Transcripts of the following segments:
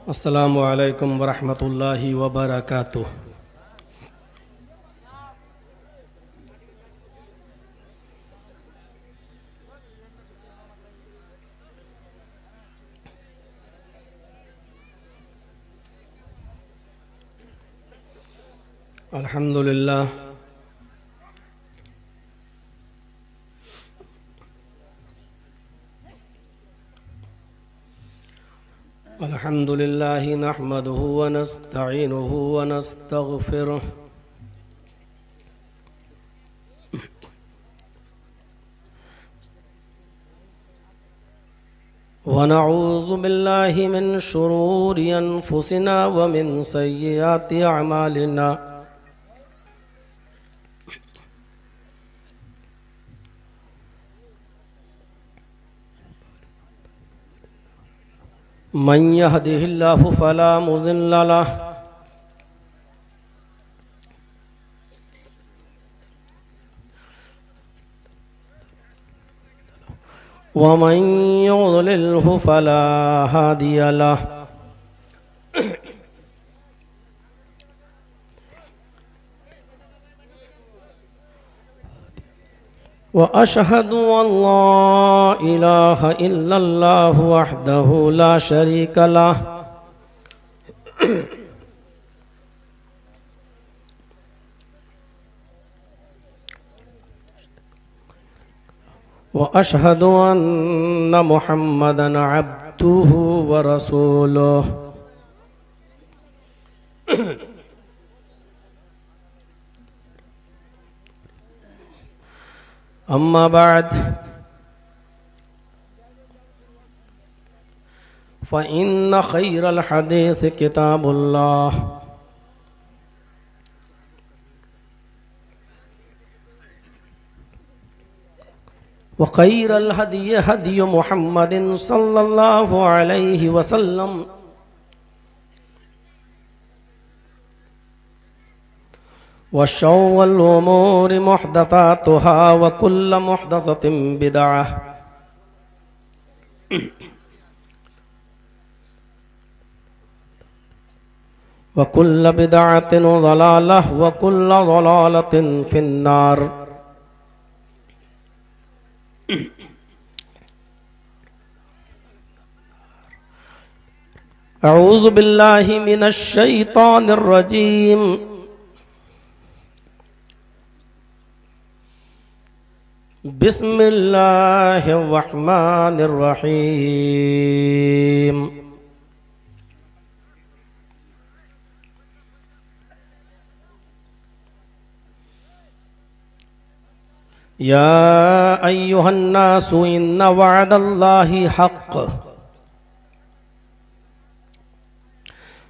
अस्सलामु अलैकुम वरहमतुल्लाहि वबरकातुह। अल्हम्दुलिल्लाह अल्हम्दुलिल्लाहि नहमदुहु व नस्तईनुहु व नस्तगफिरुह व नऊज़ु बिल्लाहि मिन शुरूरि अनफुसिना व मिन सय्यिआति अमालिना। मन यहदिहिल्लाहु फला मुज़िल्ल लह व मन युज़लिल्हु फला हादिय लह। व अशहदु अल्ला इलाहा इल्लल्लाहु वहदहु ला शरीक लह व अशहदु अन्ना मुहम्मदन अब्दुहु व रसूलुहु। अम्मा बाद फ़इन्न खैरल हदीस किताबुल्लाह व खैरल हदी हदी मुहम्मदिन सल्लल्लाहु अलैहि वसल्लम व शर्रुल उमूरि मुहदसातुहा व कुल्लु मुहदसतिन बिदअह व कुल्लु बिदअतिन ज़लालह व कुल्लु ज़लालतिन फिन्नार। अऊज़ु बिल्लाहि मिनश शैतानिर रजीम। बिस्मिल्लाहिर रहमानिर रहीम। या अय्युहन्नासु इन्ना वअदल्लाहि हक़्क़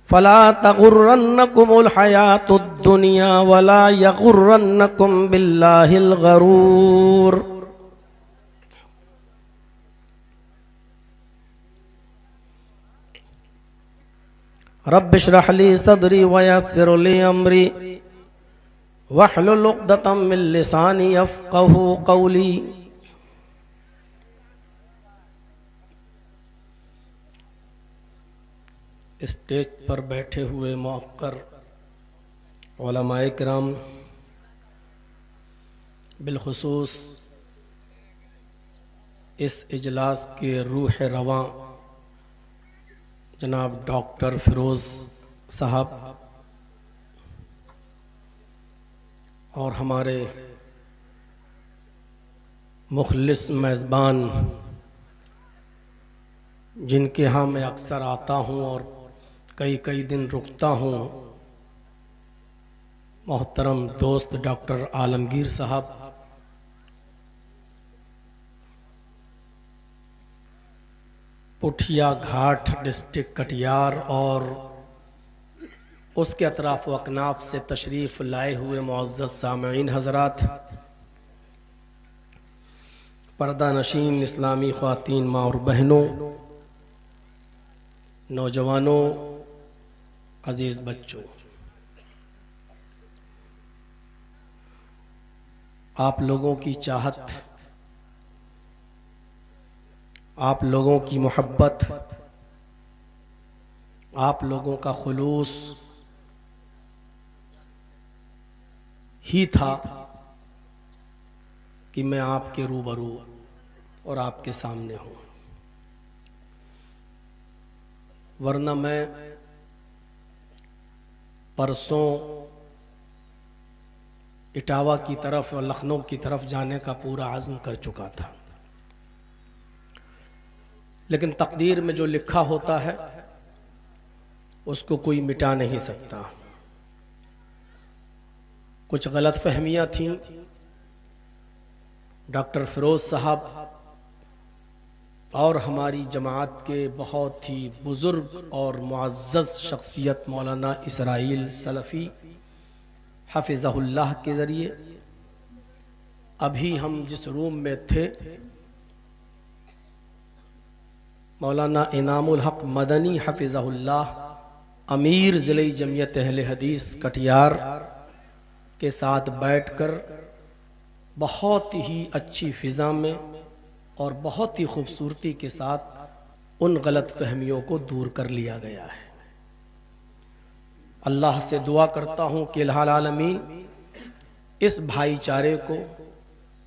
फला तगुर्रन्नकुमुल हयातुद दुनिया वला यगुर्रन्नकुम बिल्लाहिल गरूर। रब्बिश्रह ली सदरी वयस्सिर ली अमरी वहलुल उक़दतम मिन लिसानी यफ़क़हू क़ौली। स्टेज पर बैठे हुए मुअक्कर उलमाए किराम, बिलखुसूस इस इजलास के रूह रवां जनाब डॉक्टर फिरोज़ साहब और हमारे मुखलिस मेज़बान जिनके यहाँ मैं अक्सर आता हूँ और कई कई दिन रुकता हूँ, मोहतरम दोस्त डॉक्टर आलमगीर साहब, पुठिया घाट डिस्ट्रिक्ट कटिहार और उसके अतराफ़ व अकनाफ से तशरीफ़ लाए हुए मुअज़्ज़ज़ सामईन हज़रात, पर्दा नशीन इस्लामी ख़वातीन माँ और बहनों, नौजवानों, अज़ीज़ बच्चों, आप लोगों की चाहत, आप लोगों की मोहब्बत आप लोगों का खुलूस ही था कि मैं आपके रूबरू और आपके सामने हूं, वरना मैं परसों इटावा की तरफ और लखनऊ की तरफ जाने का पूरा आज़्म कर चुका था। लेकिन तकदीर में जो लिखा होता है उसको कोई मिटा नहीं सकता। कुछ गलत फहमियाँ थीं। डॉक्टर फिरोज़ साहब और हमारी जमात के बहुत ही बुज़ुर्ग और मुअज़्ज़ज़ शख्सियत मौलाना इसराइल सलफ़ी हफ़िज़हुल्लाह के ज़रिए अभी हम जिस रूम में थे, मौलाना इनामुल हक मदनी हफ़िज़हुल्लाह अमीर ज़िले जमियत अहले हदीस कटियार के साथ बैठकर बहुत ही अच्छी फ़िज़ा में और बहुत ही खूबसूरती के साथ उन गलत फहमियों को दूर कर लिया गया है। अल्लाह से दुआ करता हूँ कि इलाहुल आलमीन इस भाईचारे को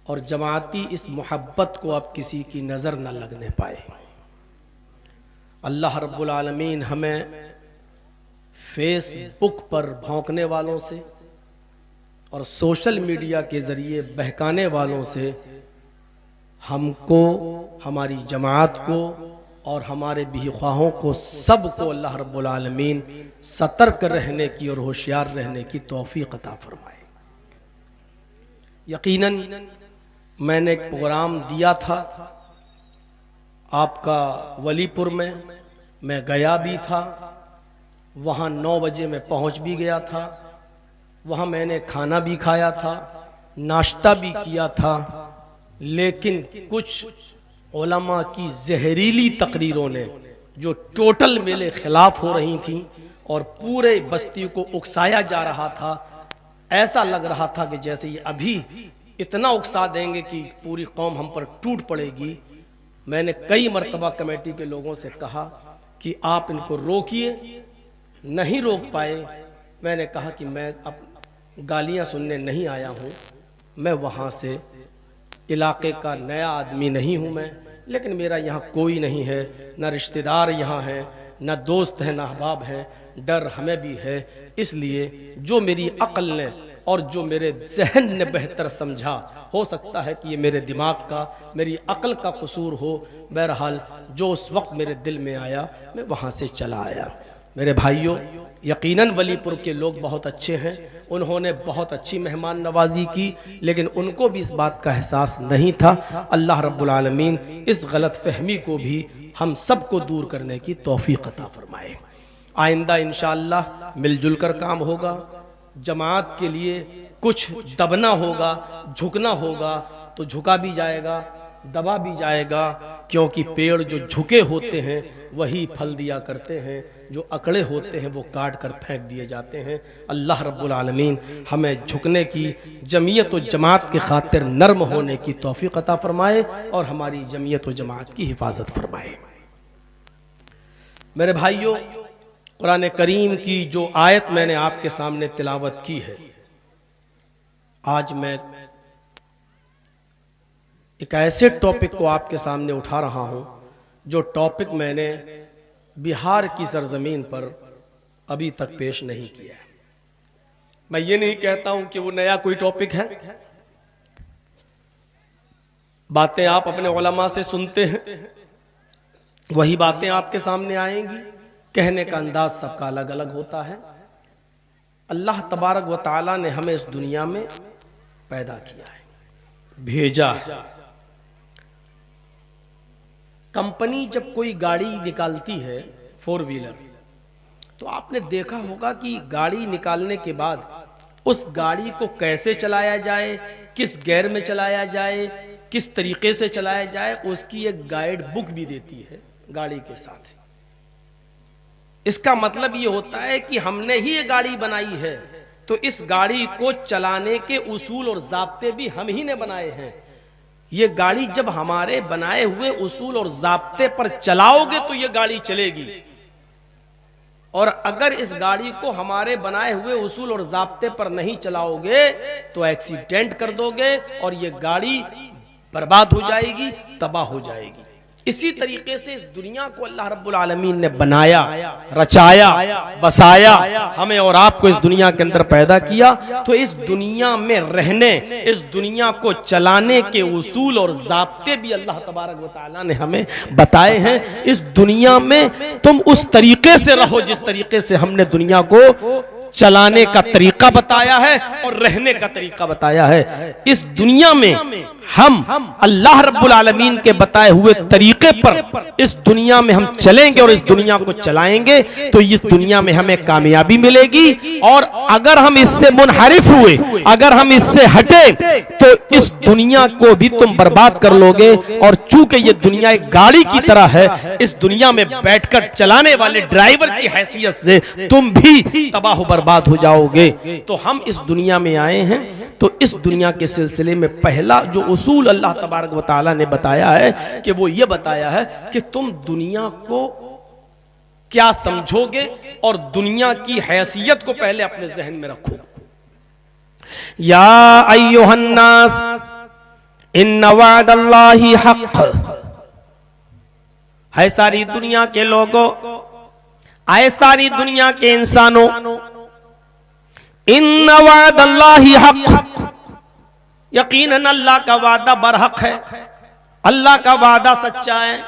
और जमाती इस मोहब्बत को अब किसी की नज़र न लगने पाए। अल्लाह रब्बुल आलमीन हमें फेसबुक पर भौंकने वालों से और सोशल मीडिया के ज़रिए बहकाने वालों से हमको, हमारी जमात को और हमारे बेख्वाहों को सबको अल्लाह रब्बुल आलमीन सतर्क रहने की और होशियार रहने की तौफीक अता फरमाए। यकीनन मैंने एक प्रोग्राम दिया था आपका वलीपुर में, मैं गया भी था, वहाँ 9 बजे मैं पहुँच भी गया था। वहाँ मैंने खाना भी खाया था, नाश्ता भी किया था, लेकिन कुछ उलमा की जहरीली तकरीरों ने जो टोटल मेरे खिलाफ हो रही थी और पूरे बस्ती को उकसाया जा रहा था, ऐसा लग रहा था कि जैसे ये अभी इतना उकसा देंगे कि इस पूरी कौम हम पर टूट पड़ेगी। मैंने कई मरतबा कमेटी के लोगों से कहा कि आप इनको रोकिए, नहीं रोक पाए। मैंने कहा कि मैं अब गालियां सुनने नहीं आया हूँ, मैं वहाँ से इलाके का नया आदमी नहीं हूँ मैं, लेकिन मेरा यहाँ कोई नहीं है, न रिश्तेदार यहाँ हैं, न दोस्त हैं, न अहबाब हैं। डर हमें भी है, इसलिए जो मेरी अक्ल ने और जो मेरे जहन ने बेहतर समझा, हो सकता है कि ये मेरे दिमाग का, मेरी अक्ल का कसूर हो। बहरहाल जो उस वक्त मेरे दिल में आया मैं वहाँ से चला आया। मेरे भाइयों, यकीनन वलीपुर के लोग बहुत अच्छे हैं, उन्होंने बहुत अच्छी मेहमान नवाजी की, लेकिन उनको भी इस बात का एहसास नहीं था। अल्लाह रब्बुल आलमीन इस गलत फहमी को भी हम सबको दूर करने की तौफीक अता फरमाए। आइंदा इंशाअल्लाह मिलजुल कर काम होगा, जमात के लिए कुछ दबना होगा, झुकना होगा तो झुका भी जाएगा, दबा भी जाएगा, क्योंकि पेड़ जो झुके होते हैं वही फल दिया करते हैं, जो अकड़े होते हैं वो काट कर फेंक दिए जाते हैं। अल्लाह रब्बुल आलमीन हमें झुकने की, जमीयत व जमात के खातिर नर्म होने की तौफीक अता फरमाए और हमारी जमीयत व जमात की हिफाजत फरमाए। मेरे भाइयों, कुरान करीम की जो आयत मैंने आपके सामने तिलावत की है, आज मैं एक ऐसे टॉपिक को आपके सामने उठा रहा हूं जो टॉपिक मैंने बिहार की सरजमीन पर अभी तक पेश नहीं किया है। मैं ये नहीं कहता हूं कि वो नया कोई टॉपिक है, बातें आप अपने उलमा से सुनते हैं, वही बातें आपके सामने आएंगी। कहने का अंदाज सबका अलग अलग होता है। अल्लाह तबारक व तआला ने हमें इस दुनिया में पैदा किया है, भेजा है। कंपनी जब कोई गाड़ी निकालती है, 4 व्हीलर, तो आपने देखा होगा कि गाड़ी निकालने के बाद उस गाड़ी को कैसे चलाया जाए, किस गियर में चलाया जाए, किस तरीके से चलाया जाए, उसकी एक गाइड बुक भी देती है गाड़ी के साथ। इसका मतलब ये होता है कि हमने ही ये गाड़ी बनाई है, तो इस गाड़ी को चलाने के उसूल और ज़ाब्ते भी हम ही ने बनाए हैं। ये गाड़ी जब हमारे बनाए हुए उसूल और ज़ाब्ते पर चलाओगे तो ये गाड़ी चलेगी। और अगर इस गाड़ी को हमारे बनाए हुए उसूल और ज़ाब्ते पर नहीं चलाओगे तो एक्सीडेंट कर दोगे और ये गाड़ी बर्बाद हो जाएगी, तबाह हो जाएगी। इसी तरीके से इस दुनिया को अल्लाह रब्बुल आलमीन ने बनाया, रचाया, बसाया, हमें और आपको इस दुनिया के अंदर पैदा किया। तो इस दुनिया में रहने, इस दुनिया को चलाने के उसूल और ज़ाब्ते भी अल्लाह तबारक व तआला ने हमें बताए हैं। इस दुनिया में तुम उस तरीके से रहो जिस तरीके से हमने दुनिया को चलाने का तरीका बताया है और रहने का तरीका बताया है। इस दुनिया में हम अल्लाह रब्बुल आलमीन के बताए हुए तरीके पर इस दुनिया में हम चलेंगे और इस दुनिया को चलाएंगे तो इस दुनिया में हमें कामयाबी मिलेगी। और अगर हम इससे मुनहरिफ हुए, अगर हम इससे हटे तो इस दुनिया को भी तुम बर्बाद कर लोगे। और चूंकि ये दुनिया एक गाड़ी की तरह है, इस दुनिया में बैठकर चलाने वाले ड्राइवर की हैसियत से तुम भी तबाह बर्बाद हो जाओगे। तो हम इस दुनिया में आए हैं तो इस दुनिया के सिलसिले में पहला जो उसूल अल्लाह तबारक व तआला ने बताया है कि वो ये बताया है कि तुम दुनिया को क्या समझोगे और दुनिया की हैसियत को पहले अपने जहन में रखो। या अय्युहन्नास इन्ना वअदल्लाहि हक़, है सारी दुनिया के लोगों, आए सारी दुनिया के इंसानों, इन्ना वअदल्लाहि हक़, यकीनन अल्लाह का वादा बरहक है, अल्लाह का वादा सच्चा है।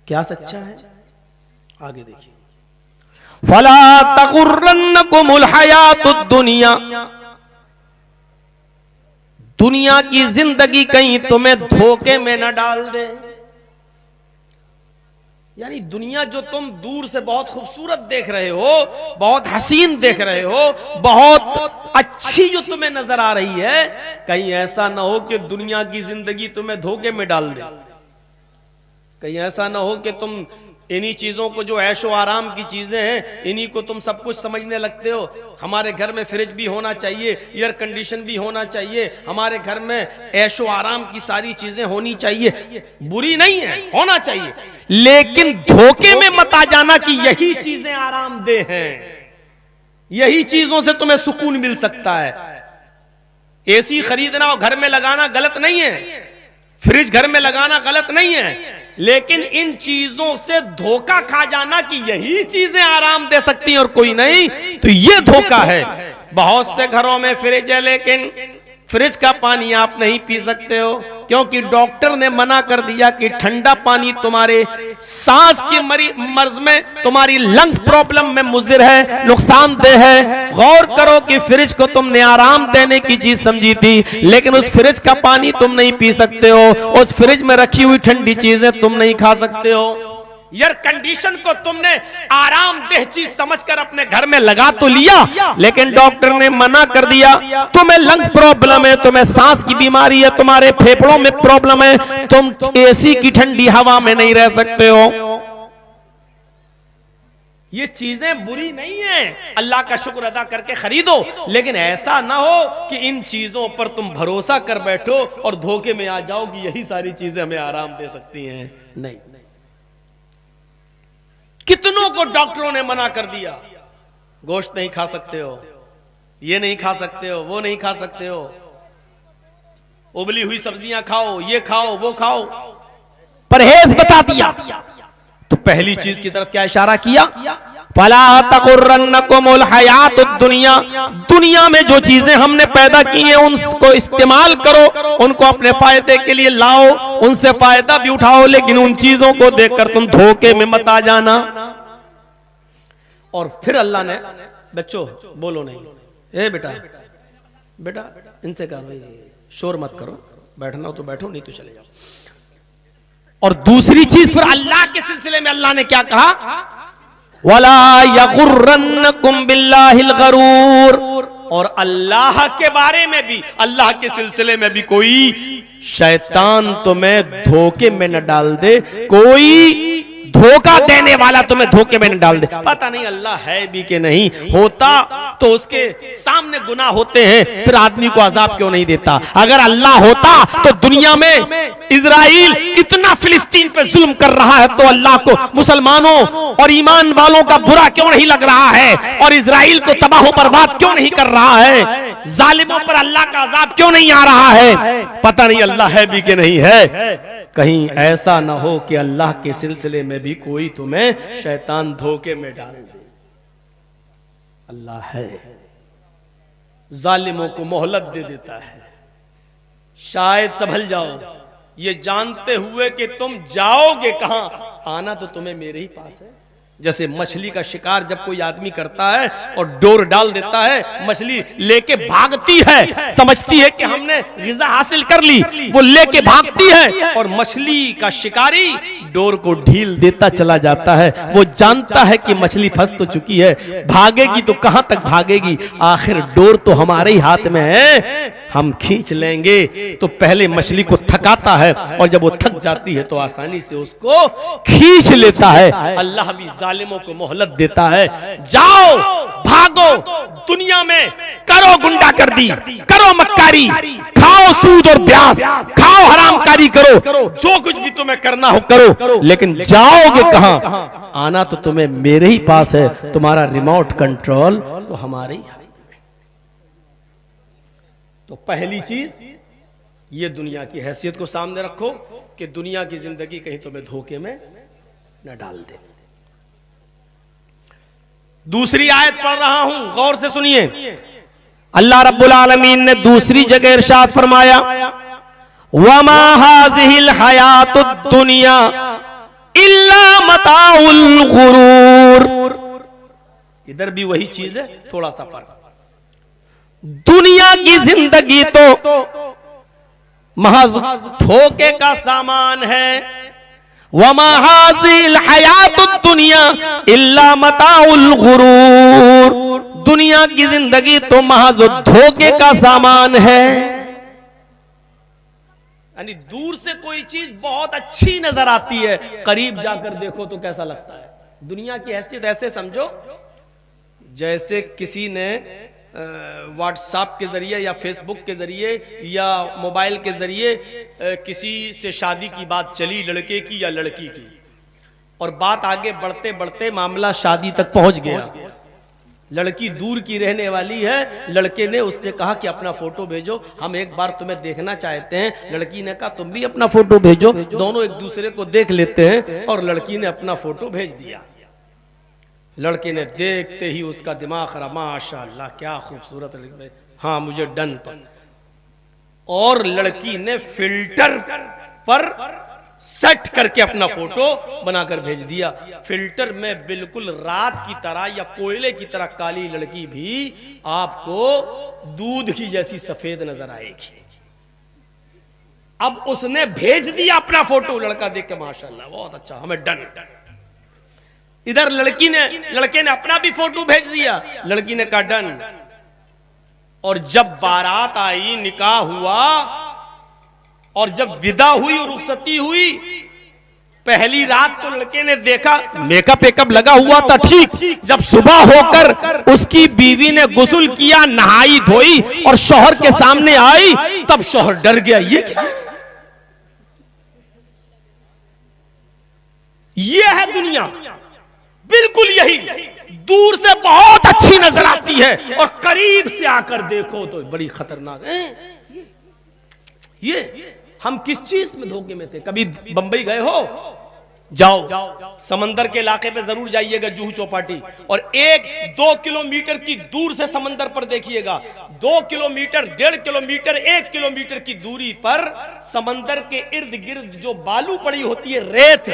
क्या सच्चा है? आगे देखिए, फला तगुर्रन्नकुमुल हयातुद दुनिया, दुनिया की जिंदगी कहीं तुम्हें धोखे में न डाल दे। यानी दुनिया जो तुम दूर से बहुत खूबसूरत देख रहे हो, बहुत हसीन देख रहे हो, बहुत अच्छी जो तुम्हें नजर आ रही है, कहीं ऐसा ना हो कि दुनिया की जिंदगी तुम्हें धोखे में डाल दे। कहीं ऐसा ना हो कि तुम इन्हीं चीजों को, जो ऐशो आराम की चीजें हैं, इन्हीं को तुम सब कुछ समझने लगते हो। हमारे घर में फ्रिज भी होना चाहिए, एयर कंडीशन भी होना चाहिए, हमारे घर में ऐशो आराम की सारी चीजें होनी चाहिए। बुरी नहीं है, होना चाहिए, लेकिन धोखे में मत आ जाना कि यही चीजें आरामदेह हैं, यही चीजों से तुम्हें सुकून मिल सकता है। एसी खरीदना और घर में लगाना गलत नहीं है, फ्रिज घर में लगाना गलत नहीं है, लेकिन इन चीजों से धोखा खा जाना कि यही चीजें आराम दे सकती हैं और कोई नहीं, तो ये धोखा है। बहुत से घरों में फ्रिज है, लेकिन फ्रिज का पानी आप नहीं पी सकते हो, क्योंकि डॉक्टर ने मना कर दिया कि ठंडा पानी तुम्हारे सांस की मर्ज में, तुम्हारी लंग्स प्रॉब्लम में मुज़िर है, नुकसानदेह है। गौर करो कि फ्रिज को तुमने आराम देने की चीज समझी थी, लेकिन उस फ्रिज का पानी तुम नहीं पी सकते हो, उस फ्रिज में रखी हुई ठंडी चीजें तुम नहीं खा सकते हो। एयर कंडीशन को तुमने आरामदेह चीज समझकर अपने घर में लगा तो लिया, लेकिन डॉक्टर ने मना कर दिया, तुम्हें लंग्स प्रॉब्लम है, तुम्हें सांस की बीमारी है, तुम्हारे फेफड़ों में प्रॉब्लम है, तुम एसी की ठंडी हवा में नहीं रह सकते हो। ये चीजें बुरी नहीं है, अल्लाह का शुक्र अदा करके खरीदो, लेकिन ऐसा ना हो कि इन चीजों पर तुम भरोसा कर बैठो और धोखे में आ जाओ कि यही सारी चीजें हमें आराम दे सकती हैं। नहीं, कितनों को डॉक्टरों ने मना कर दिया, गोश्त नहीं खा सकते हो, ये नहीं खा सकते हो, वो नहीं खा सकते हो, उबली हुई सब्जियां खाओ, ये खाओ, वो खाओ, परहेज बता दिया। तो पहली चीज की तरफ क्या इशारा किया? फला तगुर्रन्नकुमुल हयातुद दुनिया, दुनिया में जो चीजें हमने पैदा की हैं उनको इस्तेमाल करो, उनको अपने फायदे के लिए लाओ, उनसे फायदा भी उठाओ, लेकिन उन चीजों को देखकर तुम धोखे में मत आ जाना। और फिर अल्लाह ने, बच्चों बोलो नहीं, ए बेटा बेटा इनसे कहो शोर मत करो, बैठना हो तो बैठो, नहीं तो चले जाओ। और दूसरी चीज फिर अल्लाह के सिलसिले में अल्लाह ने क्या कहा? वला यगुर्रन्नकुम बिल्लाहिल गरूर, और अल्लाह के बारे में भी, अल्लाह के सिलसिले में भी कोई शैतान तुम्हें धोखे में न डाल दे, कोई धोखा देने वाला तुम्हें धोखे में न डाल दे। पता नहीं अल्लाह है भी कि नहीं, होता तो उसके सामने गुनाह होते हैं, फिर आदमी को अजाब क्यों नहीं देता। अगर अल्लाह होता तो दुनिया में इजराइल इतना फिलिस्तीन पे जुल्म कर रहा है तो अल्लाह को मुसलमानों और ईमान वालों का बुरा क्यों नहीं लग रहा है, और इजराइल को तबाह बर्बाद क्यों नहीं कर रहा है, जालिमों पर अल्लाह का अजाब क्यों नहीं आ रहा है। पता नहीं अल्लाह है भी कि नहीं है। कहीं ऐसा ना हो कि अल्लाह के सिलसिले में भी कोई तुम्हें शैतान धोखे में डाल दे। अल्लाह है, जालिमों को मोहलत दे देता है, शायद संभल जाओ, ये जानते हुए कि तुम जाओगे कहां, आना तो तुम्हें मेरे ही पास है। जैसे मछली का शिकार जब कोई आदमी करता है और डोर डाल देता है, मछली लेके भागती है, समझती है कि हमने ग़िज़ा हासिल कर ली, वो लेके भागती है, और मछली का शिकारी डोर को ढील देता चला जाता है। वो जानता है कि मछली फंस तो चुकी है, भागेगी तो कहां तक भागेगी, आखिर डोर तो हमारे ही हाथ में है, हम खींच लेंगे। तो पहले मछली को थकाता है, और जब वो थक जाती है तो आसानी से उसको खींच लेता है। अल्लाह भी जालिमों को मोहलत देता है, जाओ भागो, दुनिया में करो गुंडागर्दी, करो मक्कारी, खाओ सूद और ब्याज, खाओ हरामकारी, करो जो कुछ भी तुम्हें करना हो करो, लेकिन जाओगे कहां, आना तो तुम्हें मेरे ही पास है, तुम्हारा रिमोट कंट्रोल तो हमारे ही हाथ में। तो पहली चीज ये दुनिया की हैसियत को सामने रखो कि दुनिया की जिंदगी कहीं तुम्हें धोखे में न डाल दे। दूसरी आयत पढ़ रहा हूं, गौर से सुनिए। अल्लाह रब्बुल आलमीन ने दूसरी जगह इरशाद फरमाया, वमा हाज़िहिल हयातुद दुनिया इल्ला मताउल गुरूर। इधर भी वही चीज है, थोड़ा सा फर्क। दुनिया की जिंदगी तो महज धोखे का सामान है, वमा हाज़िल हयातुद दुनिया इल्ला मताउल गुरूर। दुनिया की जिंदगी तो महज धोखे का सामान है। यानी दूर से कोई चीज बहुत अच्छी नजर आती है, करीब जाकर देखो तो कैसा लगता है। दुनिया की हैसियत ऐसे समझो जैसे किसी ने व्हाट्सएप के जरिए या फेसबुक के जरिए या मोबाइल के जरिए किसी से शादी की बात चली, लड़के की या लड़की की, और बात आगे बढ़ते बढ़ते मामला शादी तक पहुंच गया। लड़की दूर की रहने वाली है, लड़के ने उससे कहा कि अपना फोटो भेजो, हम एक बार तुम्हें देखना चाहते हैं। लड़की ने कहा तुम भी अपना फोटो भेजो, दोनों एक दूसरे को देख लेते हैं, और लड़की ने अपना फोटो भेज दिया। लड़के ने देखते ही उसका दिमाग खराब, माशाअल्लाह क्या खूबसूरत लड़की, हाँ मुझे डन पर। और लड़की ने फिल्टर पर सेट करके अपना फोटो बनाकर भेज दिया। फिल्टर में बिल्कुल रात की तरह या कोयले की तरह काली लड़की भी आपको दूध की जैसी सफेद नजर आएगी। अब उसने भेज दिया अपना फोटो, लड़का देख के माशाअल्लाह बहुत अच्छा, हमें डन। इधर लड़के ने अपना भी फोटो भेज दिया, लड़की ने कहा डन। और जब बारात आई, निकाह हुआ, और जब विदा हुई और रुखसती हुई, पहली रात तो लड़के ने देखा मेकअप वेकअप लगा हुआ था ठीक, जब सुबह होकर उसकी बीवी ने गुस्ल किया, नहाई धोई और शौहर के सामने आई, तब शौहर डर गया, ये क्या, ये है दुनिया, बिल्कुल यही। दूर से बहुत अच्छी नजर आती है और करीब से आकर देखो तो बड़ी खतरनाक है। ये हम किस चीज में धोखे में थे? कभी बंबई गए हो? जाओ समंदर के इलाके पे जरूर जाइएगा, जुहू चौपाटी, और 1-2 किलोमीटर की दूर से समंदर पर देखिएगा। 2 किलोमीटर, 1.5 किलोमीटर, 1 किलोमीटर की दूरी पर समंदर के इर्द गिर्द जो बालू पड़ी होती है, रेत,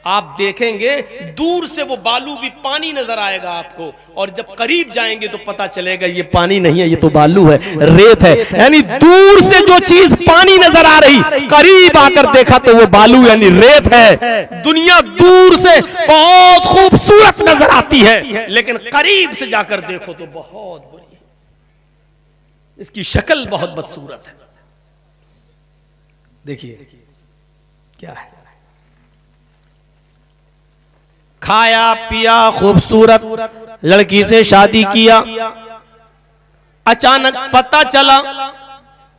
आप देखेंगे दूर से वो बालू भी पानी नजर आएगा आपको, और जब करीब जाएंगे तो पता चलेगा ये पानी नहीं है, ये तो बालू है, रेत है। यानी दूर से जो चीज पानी नजर आ रही, करीब आकर देखा तो वो बालू यानी रेत है। दुनिया दूर से बहुत खूबसूरत नजर आती है, लेकिन करीब से जाकर देखो तो बहुत बुरी, इसकी शक्ल बहुत बदसूरत है। देखिए क्या है, खाया पिया, खूबसूरत लड़की से शादी किया। अचानक पता चला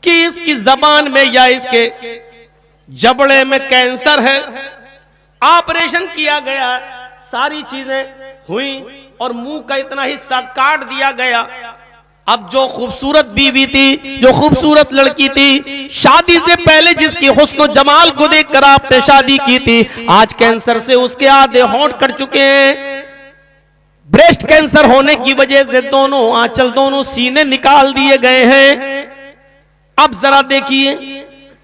कि इसकी जबान में या इसके जबड़े में कैंसर है। ऑपरेशन किया गया, सारी चीजें हुई और मुंह का इतना हिस्सा काट दिया गया। अब जो खूबसूरत बीवी थी, जो खूबसूरत लड़की थी, शादी से पहले जिसकी हुस्न जमाल को देखकर आपने शादी की थी, आज कैंसर से उसके आधे होंठ कट चुके हैं। ब्रेस्ट कैंसर होने की वजह से दोनों आंचल, दोनों सीने निकाल दिए गए हैं। अब जरा देखिए,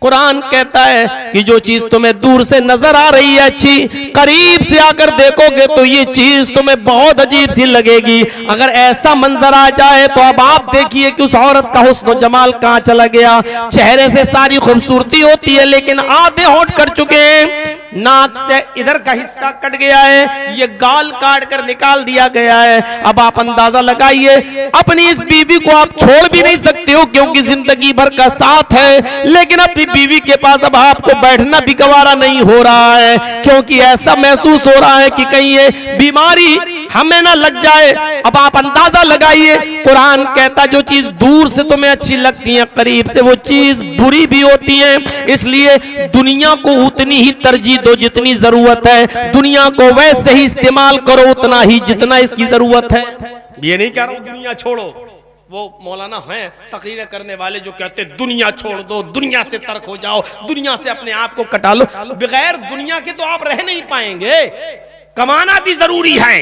कुरान कहता है कि जो चीज तुम्हें दूर से नजर आ रही है अच्छी, करीब से आकर देखोगे तो ये चीज तुम्हें बहुत अजीब सी लगेगी। अगर ऐसा मंजर आ जाए तो अब आप देखिए कि उस औरत का हुस्न जमाल कहां चला गया। चेहरे से सारी खूबसूरती होती है लेकिन आधे होंठ कट चुके हैं, नाक से इधर का हिस्सा कट गया है, ये गाल काट कर निकाल दिया गया है। अब आप अंदाजा लगाइए, अपनी इस बीवी को आप छोड़ भी नहीं सकते हो क्योंकि जिंदगी भर का साथ है, लेकिन अपनी बीवी के पास अब आपको बैठना भी गवारा नहीं हो रहा है क्योंकि ऐसा महसूस हो रहा है कि कहीं ये बीमारी हमें ना लग जाए। अब आप अंदाजा लगाइए, कुरान कहता जो चीज दूर से तुम्हें अच्छी लगती है, करीब से वो चीज बुरी भी होती है। इसलिए दुनिया को उतनी ही तरजीह दो जितनी जरूरत है, दुनिया को वैसे ही इस्तेमाल करो उतना ही जितना इसकी जरूरत है। ये नहीं कह रहा हूं दुनिया छोड़ो, वो मौलाना हैं तकरीरें करने वाले जो कहते दुनिया छोड़ दो, दुनिया से तर्क हो जाओ, दुनिया से अपने आप को कटा लो। बगैर दुनिया के तो आप रह नहीं पाएंगे, कमाना भी जरूरी है।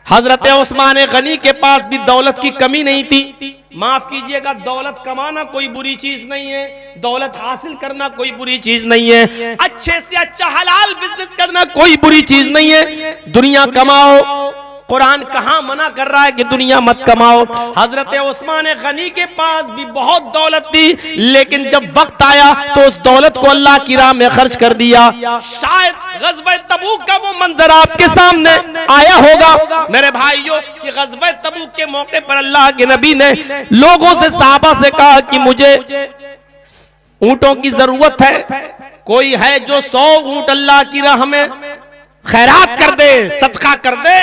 हजरत उस्मान गनी के पास भी दौलत की कमी नहीं थी। माफ कीजिएगा, दौलत कमाना कोई बुरी चीज नहीं है, दौलत हासिल करना कोई बुरी चीज नहीं है, अच्छे से अच्छा हलाल बिजनेस करना कोई बुरी चीज नहीं है। दुनिया कमाओ, कुरान कहां मना कर रहा है कि दुनिया मत कमाओ। हजरत उस्मान गनी के पास भी बहुत दौलत थी लेकिन जब वक्त आया तो उस दौलत को अल्लाह की राह में खर्च कर दिया। शायद ग़ज़वा तबूक का वो मंजर आपके सामने आया होगा मेरे भाइयों कि ग़ज़वा तबूक के मौके पर अल्लाह के नबी ने लोगों से, सहाबा से कहा कि मुझे ऊंटों की जरूरत है, कोई है जो 100 ऊंट अल्लाह की राह में खैरात कर दे, सदका कर दे।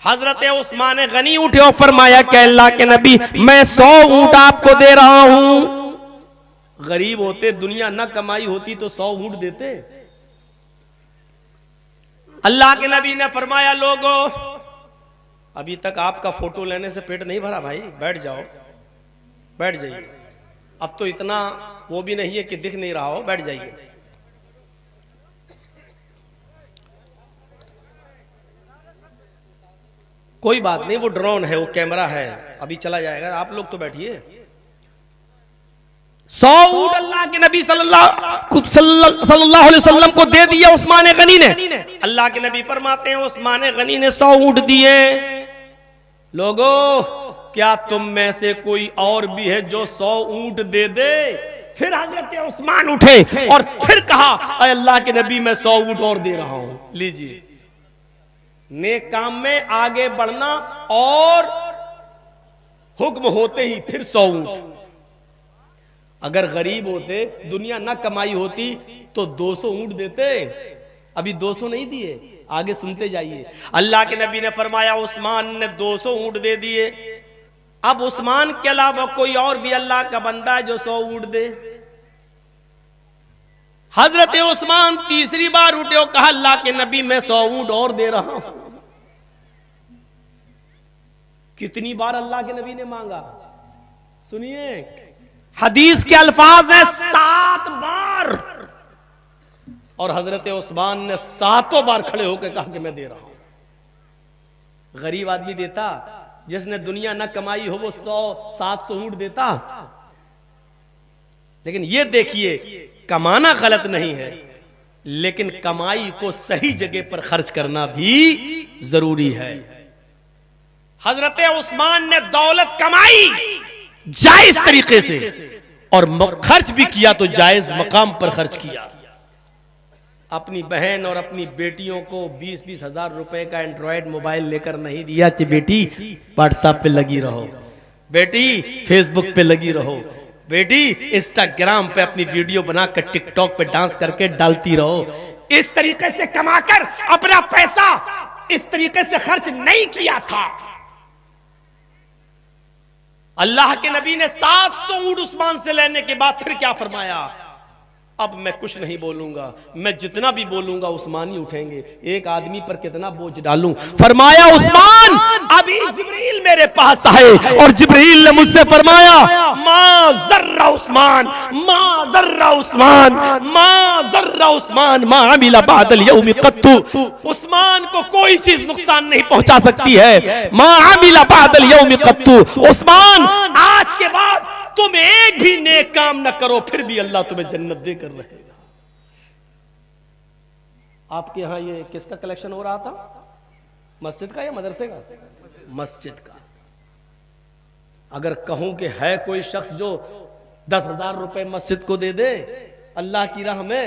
हजरत उस्मान गनी उठे और फरमाया कि अल्लाह के नबी मैं 100 ऊंट आपको दे रहा हूं। गरीब होते, दुनिया न कमाई होती तो 100 ऊंट देते। अल्लाह के नबी ने फरमाया लोगों, अभी तक आपका फोटो लेने से पेट नहीं भरा भाई, बैठ जाओ, बैठ जाइए। अब तो इतना वो भी नहीं है कि दिख नहीं रहा हो, बैठ जाइए। कोई बात नहीं, वो ड्रोन है, वो कैमरा है, अभी चला जाएगा, आप लोग तो बैठिए। 100 ऊंट अल्लाह के नबी सल्लल्लाहु अलैहि वसल्लम को दे दिया उस्मान गनी ने। अल्लाह के नबी फरमाते हैं उस्मान गनी ने 100 ऊंट दिए। लोगों, क्या तुम में से कोई और भी है जो 100 ऊंट दे दे? फिर हजरत उस्मान उठे और फिर कहा अल्लाह के नबी मैं 100 ऊंट और दे रहा हूं, लीजिए। नेक काम में आगे बढ़ना और हुक्म होते ही फिर 100 ऊंट। अगर गरीब होते, दुनिया ना कमाई होती तो 200 ऊंट देते, अभी 200 नहीं दिए। आगे सुनते जाइए। अल्लाह के नबी ने फरमाया उस्मान ने 200 ऊंट दे दिए। अब उस्मान के अलावा कोई और भी अल्लाह का बंदा है जो 100 ऊंट दे? हजरत उस्मान तीसरी बार उठे और कहा अल्लाह के नबी मैं 100 ऊंट और दे रहा हूं। कितनी बार अल्लाह के नबी ने मांगा? सुनिए, हदीस के अल्फाज है 7 बार, और हजरत उस्मान ने 7 बार खड़े होकर कहा कि मैं दे रहा हूं। गरीब आदमी देता, जिसने दुनिया न कमाई हो वो 100-700 ऊंट देता। लेकिन ये देखिए, कमाना गलत नहीं है लेकिन कमाई को सही जगह पर खर्च करना भी जरूरी है। हजरत उस्मान ने दौलत कमाई जायज तरीके से और खर्च भी किया तो जायज मकाम पर खर्च किया। अपनी बहन और अपनी बेटियों को 20-20 हजार रुपए का एंड्रॉयड मोबाइल लेकर नहीं दिया कि बेटी व्हाट्सएप पे लगी रहो, बेटी फेसबुक पे लगी रहो, बेटी इंस्टाग्राम पे अपनी वीडियो बनाकर टिकटॉक पे डांस करके डालती रहो। इस तरीके से कमाकर अपना पैसा इस तरीके से खर्च नहीं किया था। अल्लाह के नबी ने 700 ऊंट उस्मान से लेने के बाद फिर क्या फरमाया, अब मैं कुछ नहीं बोलूंगा, मैं जितना भी बोलूंगा उस्मान ही उठेंगे, एक आदमी पर कितना बोझ डालूं। फरमाया उस्मान अभी जिब्रील मेरे पास आए और जिब्रील ने मुझसे फरमाया मा जर्रा उस्मान, मा जर्रा उस्मान, मा जर्रा उस्मान, मा अमिला बादल यौम कत्तु। उस्मान को कोई चीज नुकसान नहीं पहुंचा सकती है। मा अमिला बादल यौम कत्तु। उस्मान आज के बाद तुम एक भी नेक काम न करो, फिर भी अल्लाह तुम्हें जन्नत देकर रहेगा। आपके यहां ये किसका कलेक्शन हो रहा था, मस्जिद का या मदरसे का? मस्जिद का। अगर कहूं कि है कोई शख्स जो 10,000 रुपए मस्जिद को दे दे अल्लाह की राह में,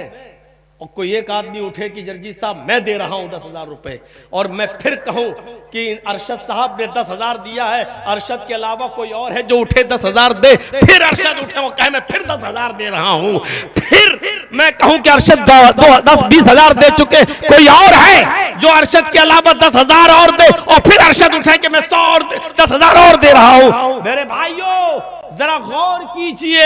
और कोई एक आदमी उठे कि जर्जी साहब मैं दे रहा हूं 10,000 रुपए, और मैं फिर कहूं कि अरशद साहब ने 10,000 दिया है, अरशद के अलावा कोई और है जो उठे 10,000 दे, फिर अरशद उठे वो कहे मैं फिर 10,000 दे रहा हूं, फिर मैं कहूं कि अरशद 10-20,000 दे चुके, कोई और है जो अरशद के अलावा 10,000 और दे, और फिर अरशद उठे कि मैं 100 और 10,000 और दे रहा हूं। मेरे भाइयों जरा गौर कीजिए,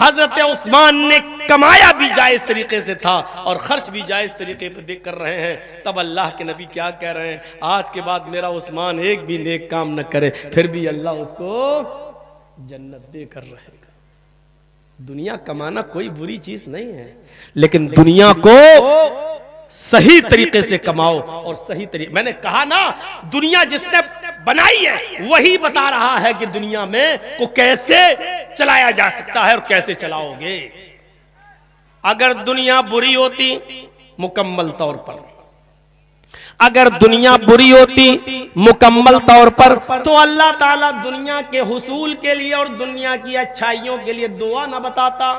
हजरत उस्मान ने कमाया भी जायज तरीके से था और खर्च भी जायज तरीके पर देख कर रहे हैं। तब अल्लाह के नबी क्या कह रहे हैं, आज के बाद मेरा उस्मान एक भी नेक काम न करे, फिर भी अल्लाह उसको जन्नत देकर रहेगा। दुनिया कमाना कोई बुरी चीज नहीं है, लेकिन दुनिया को सही तरीके से कमाओ और सही तरीके, मैंने कहा ना दुनिया जिसने बनाई है वही बता रहा है कि दुनिया में को कैसे चलाया जा सकता है और कैसे चलाओगे। अगर दुनिया बुरी होती मुकम्मल तौर पर, अगर दुनिया बुरी होती मुकम्मल तौर पर, तो अल्लाह ताला दुनिया के हुसूल के लिए और दुनिया की अच्छाइयों के लिए दुआ न बताता।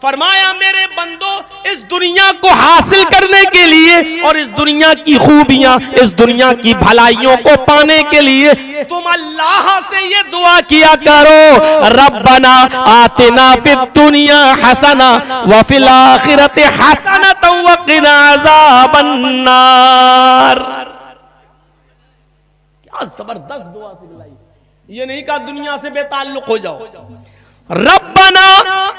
फरमाया मेरे बंदो इस दुनिया को हासिल करने के लिए और इस दुनिया की खूबियां, इस दुनिया की भलाइयों को पाने के लिए तुम अल्लाह से ये दुआ किया करो, रब्बना आतिना फिद दुनिया हसना व फिल आखिरति हसनतन व क़िना अज़ाबन्नार। क्या जबरदस्त दुआ सिखलाई। ये नहीं कहा दुनिया से बेताल्लुक हो जाओ, रब्बना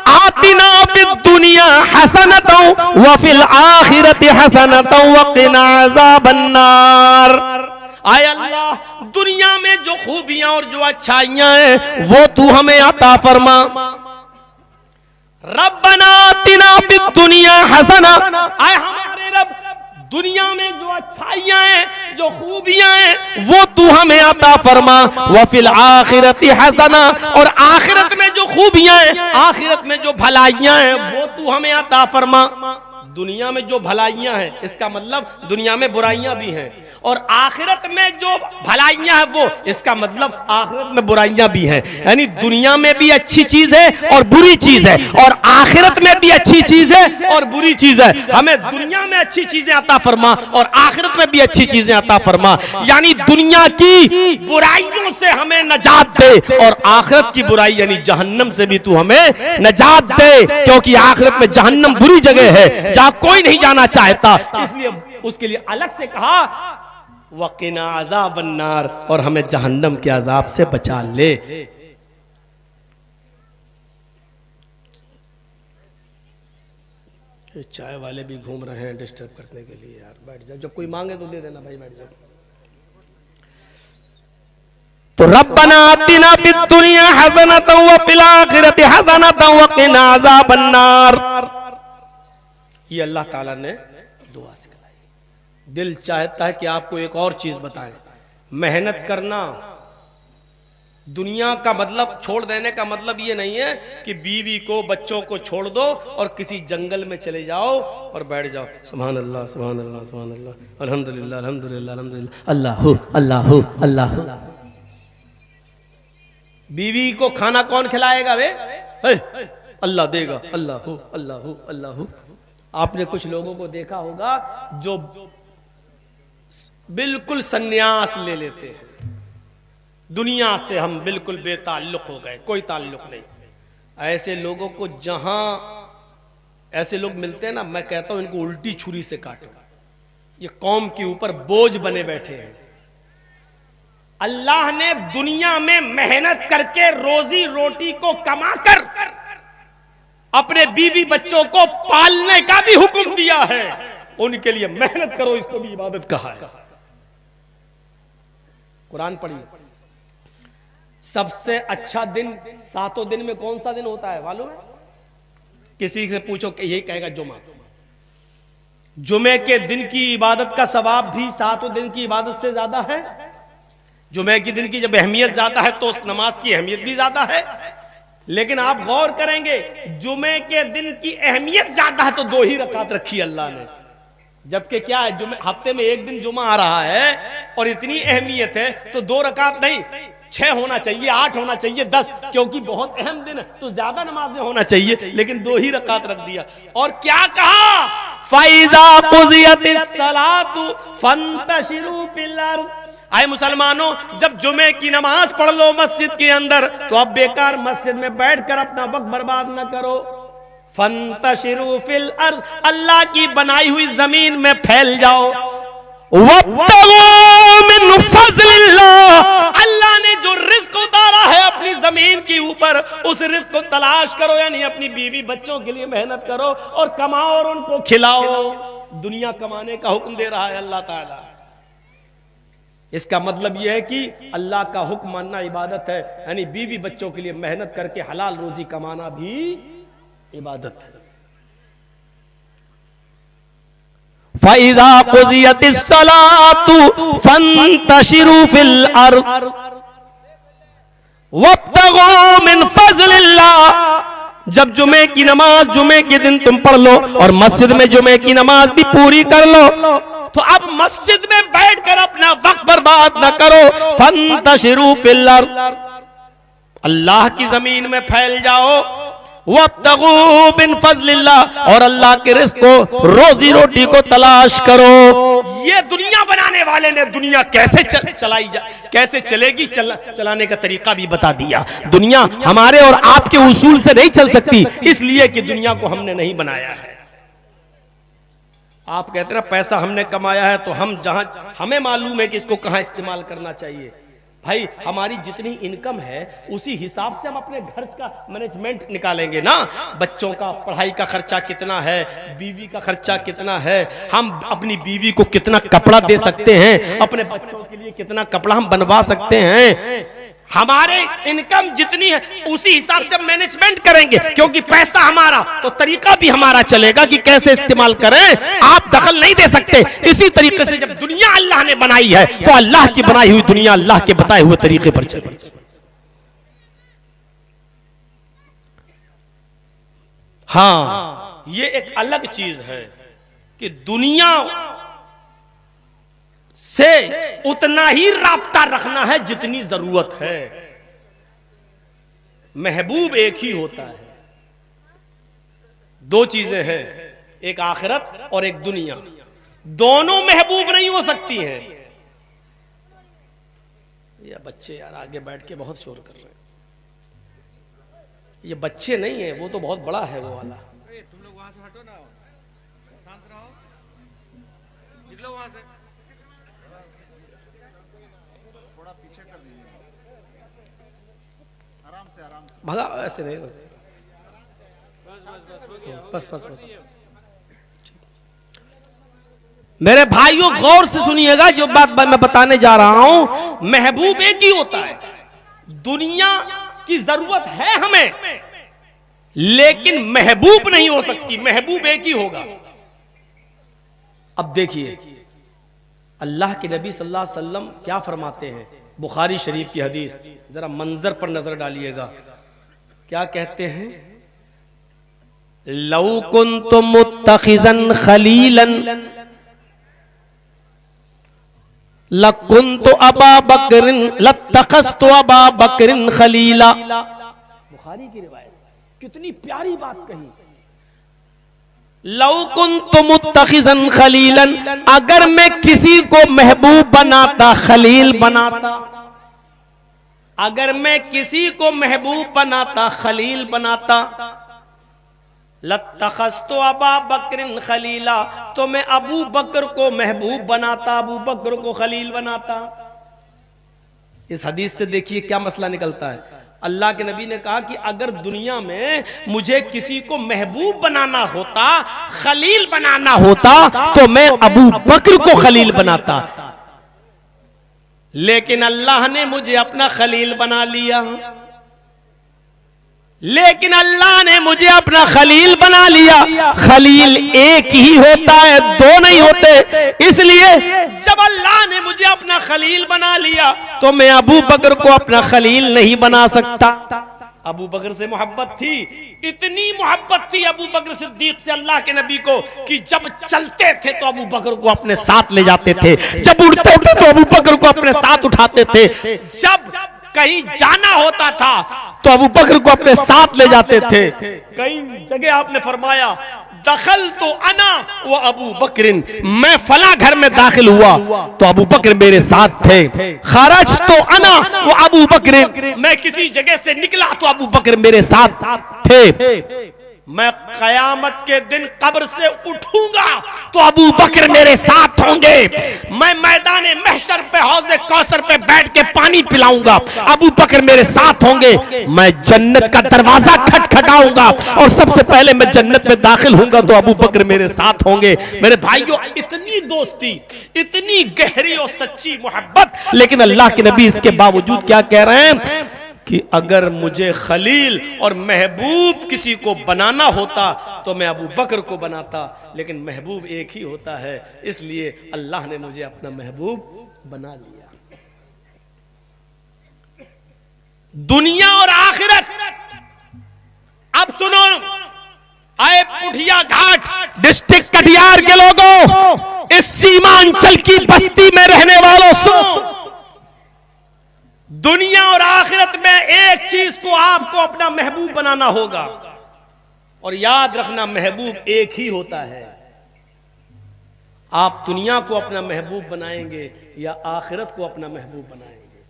आतिना फिद दुनिया हसनतन व फिल आखिरति हसनतन व क़िना अज़ाबन्नार। आय अल्लाह दुनिया में जो खूबियां और जो अच्छाइयां हैं वो तू हमें अता फरमा। रब्बना आतिना फिद दुनिया हसना, आय हमारे रब दुनिया में जो अच्छाइयां हैं जो खूबियां हैं वो तू हमें अता फरमा। व फिल आखिरति हसना, और आखिरत में जो खूबियां हैं आखिरत में जो भलाइयां हैं वो तू हमें अता फरमा। दुनिया में जो भलाइयां हैं इसका मतलब दुनिया में बुराइयां भी हैं, और आखिरत में जो भलाइयां हैं वो इसका मतलब आखिरत में बुराइयां भी हैं। यानी दुनिया में भी अच्छी चीज है और बुरी चीज है, और आखिरत में भी अच्छी चीज है और बुरी चीज है। हमें दुनिया में अच्छी चीजें अता फरमा और आखिरत में भी अच्छी चीजें अता फरमा। यानी दुनिया की बुराइयों से हमें नजात दे और आखिरत की बुराई यानी जहन्नम से भी तू हमें नजात दे, क्योंकि आखिरत में जहन्नम बुरी जगह है जहां कोई नहीं जाना चाहता, इसलिए उसके लिए अलग से कहा वक़िना अज़ाबन्नार, और हमें जहन्नम के अजाब से बचा ले। चाय वाले भी घूम रहे हैं डिस्टर्ब करने के लिए। यार बैठ जाओ, जब कोई मांगे तो दे देना भाई, बैठ जाओ। तो रब्बना आतिना फिद दुनिया हसनतन व फिल आखिरति हसनतन व क़िना अज़ाबन्नार। ये अल्लाह ताला ने दुआ सिखाई। दिल चाहता है कि आपको एक और चीज बताएं, मेहनत करना। दुनिया का मतलब छोड़ देने का मतलब ये नहीं है कि बीवी को बच्चों को छोड़ दो और किसी जंगल में चले जाओ और बैठ जाओ सुभान अल्लाह सुभान अल्लाह सुभान अल्लाह अल्हम्दुलिल्लाह अल्हम्दुलिल्लाह अल्हम्दुलिल्लाह अल्लाहु अल्लाहु अल्लाहु। बीवी को खाना कौन खिलाएगा वे? अल्लाह देगा। अल्लाहु अल्लाहु अल्लाहु। आपने कुछ लोगों को देखा होगा जो बिल्कुल सन्यास ले लेते हैं, दुनिया से हम बिल्कुल बेताल्लुक हो गए, कोई ताल्लुक नहीं। ऐसे लोगों को जहां ऐसे लोग मिलते हैं ना, मैं कहता हूं इनको उल्टी छुरी से काटो। ये कौम के ऊपर बोझ बने बैठे हैं। अल्लाह ने दुनिया में मेहनत करके रोजी रोटी को कमाकर अपने बीवी बच्चों को पालने का भी हुक्म दिया है। उनके लिए मेहनत करो, इसको भी इबादत कहा है। कुरान पढ़िए। सबसे अच्छा दिन 7 दिन में कौन सा दिन होता है मालूम है? किसी से पूछो कि यही कहेगा जुमा। जुमे के दिन की इबादत का सवाब भी 7 दिन की इबादत से ज्यादा है। जुमे के दिन की जब अहमियत ज्यादा है तो उस नमाज की अहमियत भी ज्यादा है। लेकिन आप गौर करेंगे, जुमे के दिन की अहमियत ज्यादा है तो 2 ही रकात रखी अल्लाह ने। जबकि क्या है, जुमे हफ्ते में 1 दिन जुमा आ रहा है और इतनी अहमियत है तो 2 रकात नहीं, 6 होना चाहिए, 8 होना चाहिए, 10, क्योंकि बहुत अहम दिन है तो ज्यादा नमाज में होना चाहिए, लेकिन 2 ही रकात रख दिया। और क्या कहा? फाइजा कुज़ियतिस सलातु फंतशिरू फिल अर्ज़। आए मुसलमानों, जब जुमे की नमाज पढ़ लो मस्जिद के अंदर तो अब बेकार मस्जिद में बैठकर अपना वक्त बर्बाद न करो। फंतशिरू फिल अर्ज़, अल्लाह की बनाई हुई जमीन में फैल जाओ। मिन फज़लिल्लाह, अल्लाह ने जो रिस्क उतारा है अपनी जमीन के ऊपर उस रिस्क को तलाश करो, यानी अपनी बीवी बच्चों के लिए मेहनत करो और कमाओ और उनको खिलाओ। दुनिया कमाने का हुक्म दे रहा है अल्लाह ताला। इसका मतलब यह है कि अल्लाह का हुक्म मानना इबादत है, यानी बीवी बच्चों के लिए मेहनत करके हलाल रोजी कमाना भी इबादत है। फ़इज़ा क़ुज़ियतिस सलातु फंतशिरू फिल अर्ज़ वब्तगू मिन फ़ज़लिल्लाह। जब जुमे की नमाज जुमे के दिन तुम पढ़ लो और मस्जिद में जुमे की नमाज भी पूरी कर लो तो अब मस्जिद में बैठकर अपना वक्त बर्बाद न करो। फंतशिरू फिल अर्ज़, अल्लाह की जमीन में फैल जाओ। वब्तगू मिन फज़लिल्लाह, और अल्लाह के रिज़्क़ को रोजी रोटी को तलाश करो। ये दुनिया बनाने वाले ने दुनिया कैसे चलाई कैसे चलेगी चलाने का तरीका भी बता दिया। दुनिया हमारे और आपके उसूल से नहीं चल सकती, इसलिए कि दुनिया को हमने नहीं बनाया है। आप कहते ना पैसा हमने कमाया है तो हम जहां हमें मालूम है कि इसको कहां इस्तेमाल करना चाहिए। भाई हमारी जितनी इनकम है उसी हिसाब से हम अपने घर का मैनेजमेंट निकालेंगे ना। बच्चों का पढ़ाई का खर्चा कितना है, बीवी का खर्चा कितना है, हम अपनी बीवी को कितना कपड़ा दे सकते हैं, अपने बच्चों के लिए कितना कपड़ा हम बनवा सकते हैं। हमारे इनकम जितनी है उसी हिसाब से मैनेजमेंट करेंगे, क्योंकि पैसा हमारा तो तरीका भी हमारा चलेगा कि कैसे इस्तेमाल करें। आप दखल नहीं दे सकते। इसी तरीके से जब दुनिया अल्लाह ने बनाई है तो अल्लाह की बनाई हुई दुनिया अल्लाह के बताए हुए तरीके पर चले। हाँ, ये एक अलग चीज है कि दुनिया से उतना ही राब्ता रखना है जितनी जरूरत है। महबूब एक ही होता है। 2 चीजें हैं, एक आखिरत और एक दुनिया। दोनों महबूब नहीं हो सकती हैं। ये बच्चे यार आगे बैठ के बहुत शोर कर रहे हैं। ये बच्चे नहीं है, वो तो बहुत बड़ा है वो वाला। तुम लोग वहां से हटो ना, शांत रहो, निकलो वहां से। थोड़ा पीछे कर दीजिए, आराम से भगा, ऐसे नहीं, बस। मेरे भाइयों गौर से सुनिएगा, जो बात मैं बताने जा रहा हूं, महबूब एक ही होता है। दुनिया की जरूरत है हमें, लेकिन महबूब नहीं हो सकती। महबूब एक ही होगा। अब देखिए अल्लाह के नबी सल्लल्लाहु अलैहि वसल्लम क्या फरमाते हैं, बुखारी शरीफ की हदीस, जरा मंजर पर नजर डालिएगा। क्या कहते हैं? लौ कुन्तु मुत्तखिज़न खलीलन लकुन्तु अबा बकरिन लत्तखज़तु अबा बकरिन खलीला। बुखारी की रिवायत, कितनी प्यारी बात कही। लौ कुन्तु मुत्तखिज़न खलीलन, अगर मैं किसी को महबूब बनाता, खलील बनाता, अगर मैं किसी को महबूब बनाता, खलील बनाता, लत्तखस्तु अबा बकरिन खलीला, तो मैं अबू बकर को महबूब बनाता, अबू बकर को खलील बनाता। इस हदीस से देखिए क्या मसला निकलता है। अल्लाह के नबी ने कहा कि अगर दुनिया में मुझे किसी को महबूब बनाना होता, खलील बनाना होता, तो मैं अबू बकर को खलील बनाता, लेकिन अल्लाह ने मुझे अपना खलील बना लिया। लेकिन अल्लाह ने मुझे अपना खलील बना लिया। खलील एक ही होता है, दो नहीं होते। इसलिए जब अल्लाह ने मुझे अपना खलील बना लिया तो मैं अबू बकर को अपना खलील नहीं बना सकता। अबू बकर से मोहब्बत थी, इतनी मोहब्बत थी अबू बकर सिद्दीक से अल्लाह के नबी को कि जब चलते थे तो अबू बकर को अपने साथ ले जाते थे, जब उठते थे तो अबू बकर को अपने साथ उठाते थे, जब कहीं जाना होता था तो अबू बकर को अपने साथ ले जाते थे। कई जगह आपने फरमाया दखल तो अना वो अबू बकरिन, मैं फला घर में दाखिल हुआ तो अबू बकर मेरे साथ थे। खरज तो अना वो अबू बकरिन, मैं किसी जगह से निकला तो अबू बकर मेरे साथ थे। मैं कयामत के दिन कब्र से उठूंगा तो अबू बकर मेरे साथ होंगे। मैं मैदान महशर पे हौज़े कौसर पे बैठ के पानी पिलाऊंगा, अबू बकर मेरे साथ होंगे। मैं जन्नत का दरवाजा खटखटाऊंगा और सबसे पहले मैं जन्नत में दाखिल होऊंगा तो अबू बकर मेरे साथ होंगे। मेरे भाइयों, इतनी दोस्ती, इतनी गहरी और सच्ची मोहब्बत, लेकिन अल्लाह के नबी इसके बावजूद क्या कह रहे हैं कि अगर मुझे खलील और महबूब किसी को बनाना होता तो मैं अबू बकर को बनाता, लेकिन महबूब एक ही होता है, इसलिए अल्लाह ने मुझे अपना महबूब बना लिया। दुनिया और आखिरत। अब सुनो, आए पुठिया घाट डिस्ट्रिक्ट कटिहार के लोगों, इस सीमांचल की बस्ती में रहने वालों, सुनो, दुनिया और आखिरत में एक चीज को आपको अपना महबूब बनाना होगा, और याद रखना महबूब एक ही होता है। आप दुनिया को अपना महबूब बनाएंगे या आखिरत को अपना महबूब बनाएंगे,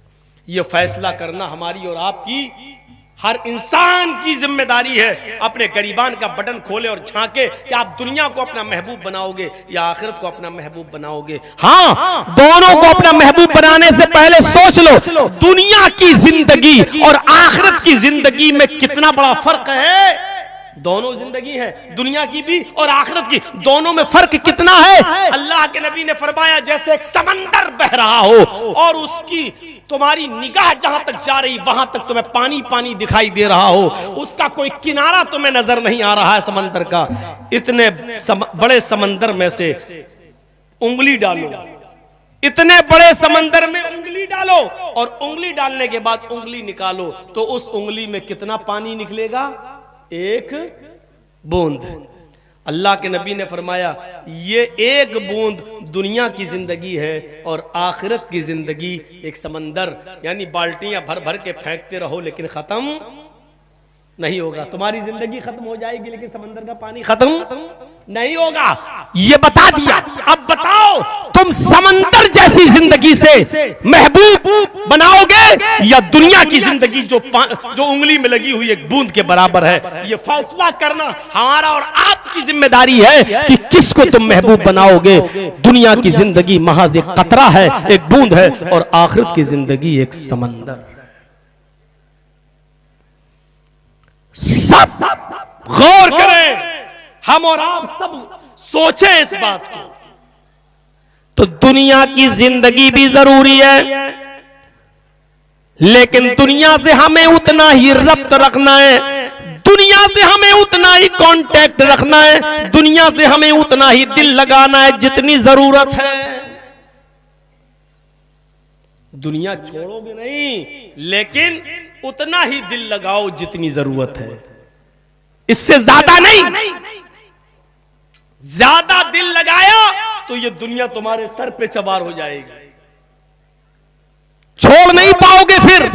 यह फैसला करना हमारी और आपकी, हर इंसान की जिम्मेदारी है। अपने गरीबान का बटन खोले और झांके कि आप दुनिया को अपना महबूब बनाओगे या आखिरत को अपना महबूब बनाओगे। हाँ, दोनों को अपना महबूब बनाने से पहले सोच लो दुनिया की जिंदगी और आखिरत की जिंदगी में कितना बड़ा फर्क है। दोनों जिंदगी है, दुनिया की भी और आखिरत की, दोनों में फर्क कितना है। अल्लाह के नबी ने फरमाया जैसे एक समंदर बह रहा हो और उसकी तुम्हारी निगाह जहां तक जा रही वहां तक तुम्हें पानी पानी दिखाई दे रहा हो, उसका कोई किनारा तुम्हें नजर नहीं आ रहा है समंदर का। इतने बड़े समंदर में से उंगली डालो, इतने बड़े समंदर में उंगली डालो और उंगली डालने के बाद उंगली निकालो तो उस उंगली में कितना पानी निकलेगा? एक बूंद। अल्लाह के नबी ने फरमाया ये एक बूंद दुनिया की जिंदगी है और आखिरत की जिंदगी एक समंदर, यानी बाल्टियां भर भर के फेंकते रहो लेकिन खत्म नहीं होगा। तुम्हारी जिंदगी खत्म हो जाएगी लेकिन समंदर का पानी खत्म नहीं होगा, ये बता दिया। अब बताओ तुम समंदर जैसी जिंदगी से महबूब बनाओगे या दुनिया की जिंदगी जो उंगली में लगी हुई एक बूंद के बराबर है। ये फैसला करना हमारा और आपकी जिम्मेदारी है कि किसको तुम महबूब बनाओगे। दुनिया की जिंदगी महज एक कतरा है, एक बूंद है, और आखिरत की जिंदगी एक समंदर। सब गौर करें, हम और आप सब सोचें इस बात को। तो दुनिया की जिंदगी भी जरूरी है, लेकिन दुनिया से हमें उतना ही रब्त रखना है, दुनिया से हमें उतना ही कांटेक्ट रखना है, दुनिया से हमें उतना ही दिल लगाना है जितनी जरूरत है। दुनिया छोड़ोगे नहीं, लेकिन उतना ही दिल लगाओ जितनी जरूरत है, इससे ज्यादा नहीं। ज्यादा दिल लगाया तो ये दुनिया तुम्हारे सर पे सवार हो जाएगी, छोड़ नहीं पाओगे। फिर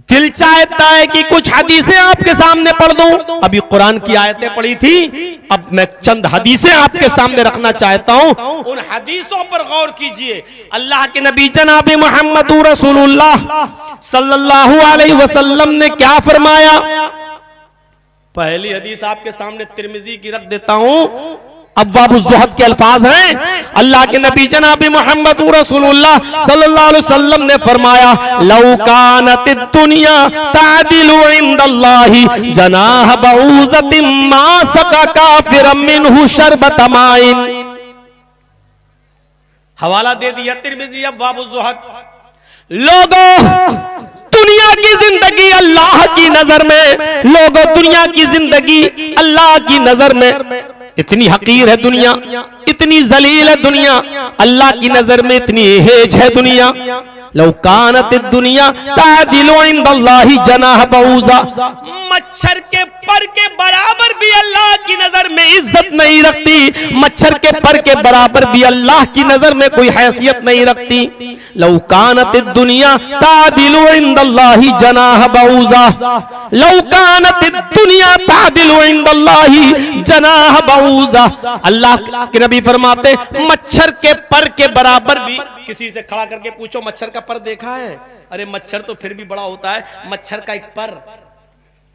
दिल चाहता है कि कुछ हदीसें आपके सामने पढ़ दूं। अभी कुरान की आयतें पढ़ी थी, अब मैं चंद हदीसें आपके सामने रखना चाहता हूं, उन हदीसों पर गौर कीजिए। अल्लाह के नबी जनाब मोहम्मद रसूलुल्लाह सल्लल्लाहु अलैहि वसल्लम ने क्या फरमाया? पहली हदीस आपके सामने तिरमिजी की रख देता हूं। अब्वाबुज़ ज़ुहद के अल्फाज हैं, अल्लाह के नबी जनाब मोहम्मद रसूलुल्लाह सल्लल्लाहु अलैहि वसल्लम ने फरमाया, लौ कानतिद दुनिया तादिलु इंदल्लाहि जनाह बऊज़तिन मा सका काफिरम मिनहु शरबत माइन। हवाला दे दिया तिरमिजी अब्वाबुज़ ज़ुहद। लोगों, दुनिया की जिंदगी अल्लाह की नजर में, लोगों दुनिया की जिंदगी अल्लाह की नजर में इतनी हकीर है दुनिया, इतनी जलील है दुनिया, अल्लाह की नजर में इतनी हेज है दुनिया। लौ कानत दुनिया तादिलु इंदल्लाहि जनाह बऊज़ा, मच्छर के पर के बराबर भी अल्लाह की नजर में इज्जत नहीं रखती, मच्छर के पर के बराबर भी अल्लाह की नजर में कोई हैसियत नहीं रखती। लौ कानत दुनिया तादिलु इंदल्लाहि जनाह बऊज़ा, लौ कानत दुनिया तादिलु इंदल्लाहि जनाह बऊज़ा। अल्लाह के नबी फरमाते मच्छर के पर के बराबर भी, किसी से खड़ा करके पूछो मच्छर का पर देखा है? अरे मच्छर तो फिर भी बड़ा होता है, मच्छर का एक पर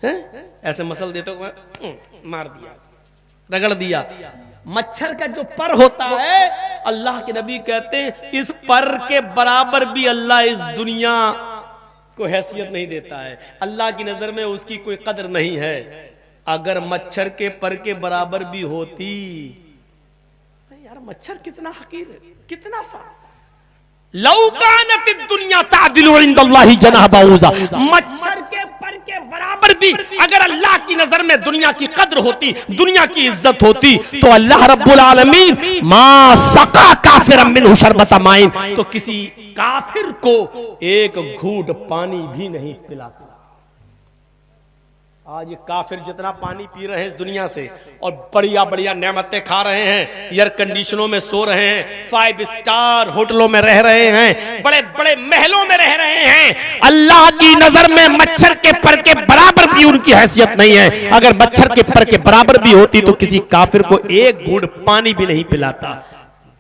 है? ऐसे मसल देते मार दिया, रगड़ दिया। मच्छर का जो पर होता है, अल्लाह के नबी कहते हैं इस पर के बराबर भी अल्लाह इस दुनिया को हैसियत नहीं देता है, अल्लाह की नजर में उसकी कोई कदर नहीं है। अगर मच्छर के पर के बराबर भी होती, यार मच्छर कितना हकीर है, कितना सा। लौ कानत दुनिया तादिलु इंदल्लाहि जनाह बऊज़ा, मच्छर के पर के बराबर भी अगर अल्लाह की नजर में दुनिया की कद्र होती, दुनिया की इज्जत होती, तो अल्लाह रब्बुल आलमीन मा सका काफिरम मिनहु शरबत माइन, तो किसी काफिर को एक घूंट पानी भी नहीं पिलाता। आज ये काफिर जितना पानी पी रहे हैं इस दुनिया से, और बढ़िया बढ़िया नेमतें खा रहे हैं, एयर कंडीशनों में सो रहे हैं, 5 स्टार होटलों में रह रहे हैं, बड़े बड़े महलों में रह रहे हैं, अल्लाह की नजर में मच्छर के पर के बराबर भी उनकी हैसियत नहीं है। अगर मच्छर के पर के बराबर भी होती तो किसी काफिर को एक घूंट पानी भी नहीं पिलाता।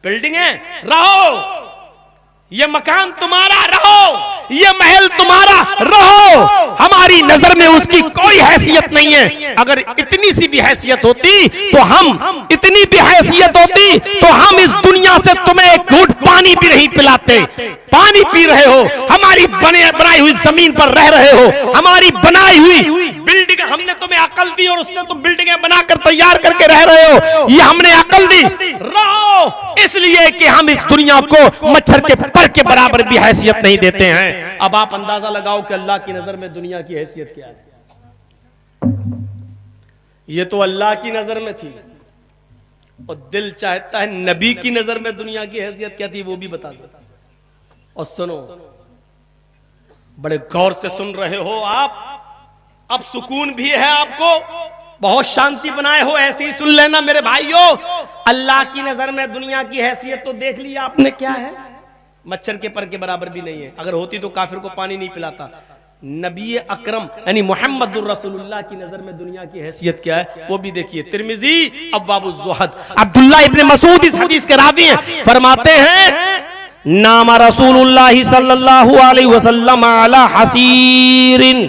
बिल्डिंगें रहो, ये मकान तुम्हारा रहो, ये महल तुम्हारा रहो, हमारी नजर में उसकी कोई हैसियत नहीं है। अगर इतनी सी भी हैसियत होती तो हम, इतनी भी हैसियत होती तो हम इस दुनिया से तुम्हें एक घूंट पानी भी नहीं पिलाते। पानी पी रहे हो, हमारी बनाई हुई जमीन पर रह रहे हो, हमारी बनाई हुई बिल्डिंग हमने तुम्हें अकल दी और उससे तुम बिल्डिंगें बनाकर तैयार करके रह रहे हो, ये हमने अकल दी। रहो इसलिए कि हम इस दुनिया को मच्छर के पर के बराबर भी हैसियत नहीं देते हैं। अब आप अंदाजा लगाओ कि अल्लाह की नजर में दुनिया की हैसियत क्या है। ये तो अल्लाह की नजर में थी, और दिल चाहता है नबी की नजर में दुनिया की हैसियत क्या थी वो भी बता दो। और सुनो, बड़े गौर से सुन रहे हो आप, अब सुकून भी है आपको, बहुत शांति बनाए हो, ऐसे ही सुन लेना मेरे भाइयों। अल्लाह की नजर में दुनिया की हैसियत तो देख लिया आपने क्या है, मच्छर के पर के बराबर भी नहीं है। अगर होती तो काफिर को पानी नहीं पिलाता। नबी अकरम यानी मोहम्मदुर रसूलुल्लाह की नजर में दुनिया की हैसियत क्या है वो भी देखिए। तिरमिजी अब्वाबुज़ ज़ुहद, अब्दुल्ला इब्न मसूद इस हदीस के रावी हैं, फरमाते हैं नामा रसूलुल्लाह सल्लल्लाहु अलैहि वसल्लम अला हसीरिन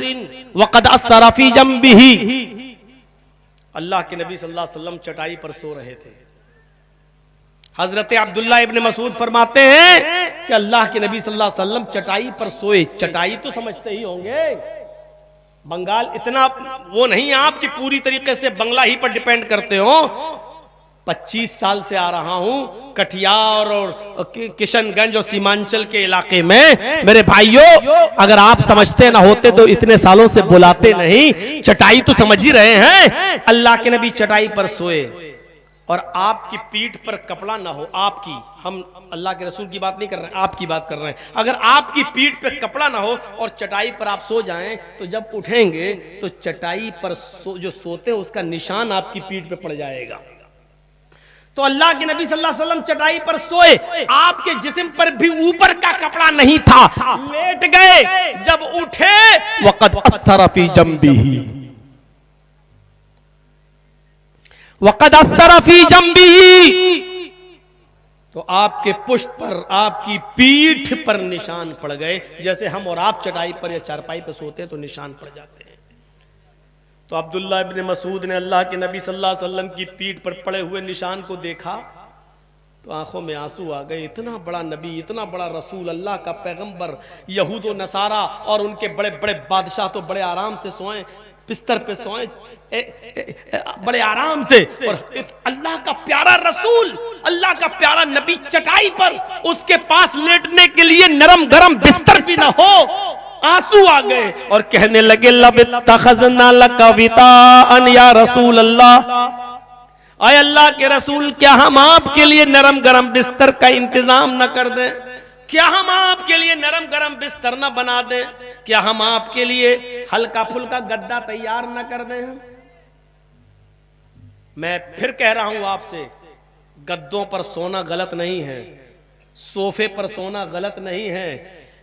वक़द अस्सरा फी जंबिही। अल्लाह के नबी सल्लल्लाहु अलैहि वसल्लम चटाई पर सो रहे थे। हजरत अब्दुल्ला इब्न मसूद फरमाते हैं कि अल्लाह के नबी सल्लल्लाहु अलैहि वसल्लम चटाई पर सोए। चटाई तो समझते ही होंगे, बंगाल इतना वो नहीं आप कि पूरी तरीके से बंगला ही पर डिपेंड करते हो। 25 साल से आ रहा हूं कटिहार और किशनगंज और सीमांचल के इलाके में। मेरे भाइयों, अगर आप समझते ना होते तो इतने सालों से बुलाते नहीं। चटाई तो समझ ही रहे हैं। अल्लाह के नबी चटाई पर सोए और आपकी पीठ पर कपड़ा ना हो, आपकी, हम अल्लाह के रसूल की बात नहीं कर रहे हैं, आपकी बात कर रहे हैं। अगर आपकी पीठ पे कपड़ा ना हो और चटाई पर आप सो जाएं तो जब उठेंगे तो चटाई पर जो सोते हैं उसका निशान आपकी पीठ पे पड़ जाएगा। तो अल्लाह के नबी सल्लल्लाहु अलैहि वसल्लम चटाई पर सोए, आपके जिस्म पर भी ऊपर का कपड़ा नहीं था, लेट गए। जब उठे वक़द अस्सरा फी जंबिही, वक़द अस्सरा फी जंबिही, तो आपके पुष्ट पर, आपकी पीठ पर निशान पड़ गए। जैसे हम और आप चटाई पर या चारपाई पर सोते हैं तो निशान पड़ जाते हैं। तो अब्दुल्ला इब्न मसूद ने अल्लाह के नबी सल्लल्लाहु अलैहि वसल्लम की पीठ पर पड़े हुए निशान को देखा तो आंखों में आंसू आ गए। इतना बड़ा नबी, इतना बड़ा रसूल, अल्लाह का पैगंबर, यहूद व नसारा और उनके बड़े बड़े बादशाह तो बड़े आराम से सोए, बिस्तर पे सोए बड़े आराम से, और अल्लाह का प्यारा रसूल, अल्लाह का प्यारा नबी चटाई पर, उसके पास लेटने के लिए नरम गरम बिस्तर भी ना हो। आंसू आ गए और कहने लगे लबित्तखज़ना लकवितान या रसूल अल्लाह, आए अल्लाह के रसूल, क्या हम आपके लिए नरम गरम बिस्तर का इंतजाम न कर दें? क्या हम आपके लिए नरम गरम बिस्तर न बना दें? क्या हम आपके लिए हल्का फुल्का गद्दा तैयार न कर दें? मैं फिर कह रहा हूं आपसे, गद्दों पर सोना गलत नहीं है, सोफे पर सोना गलत नहीं है,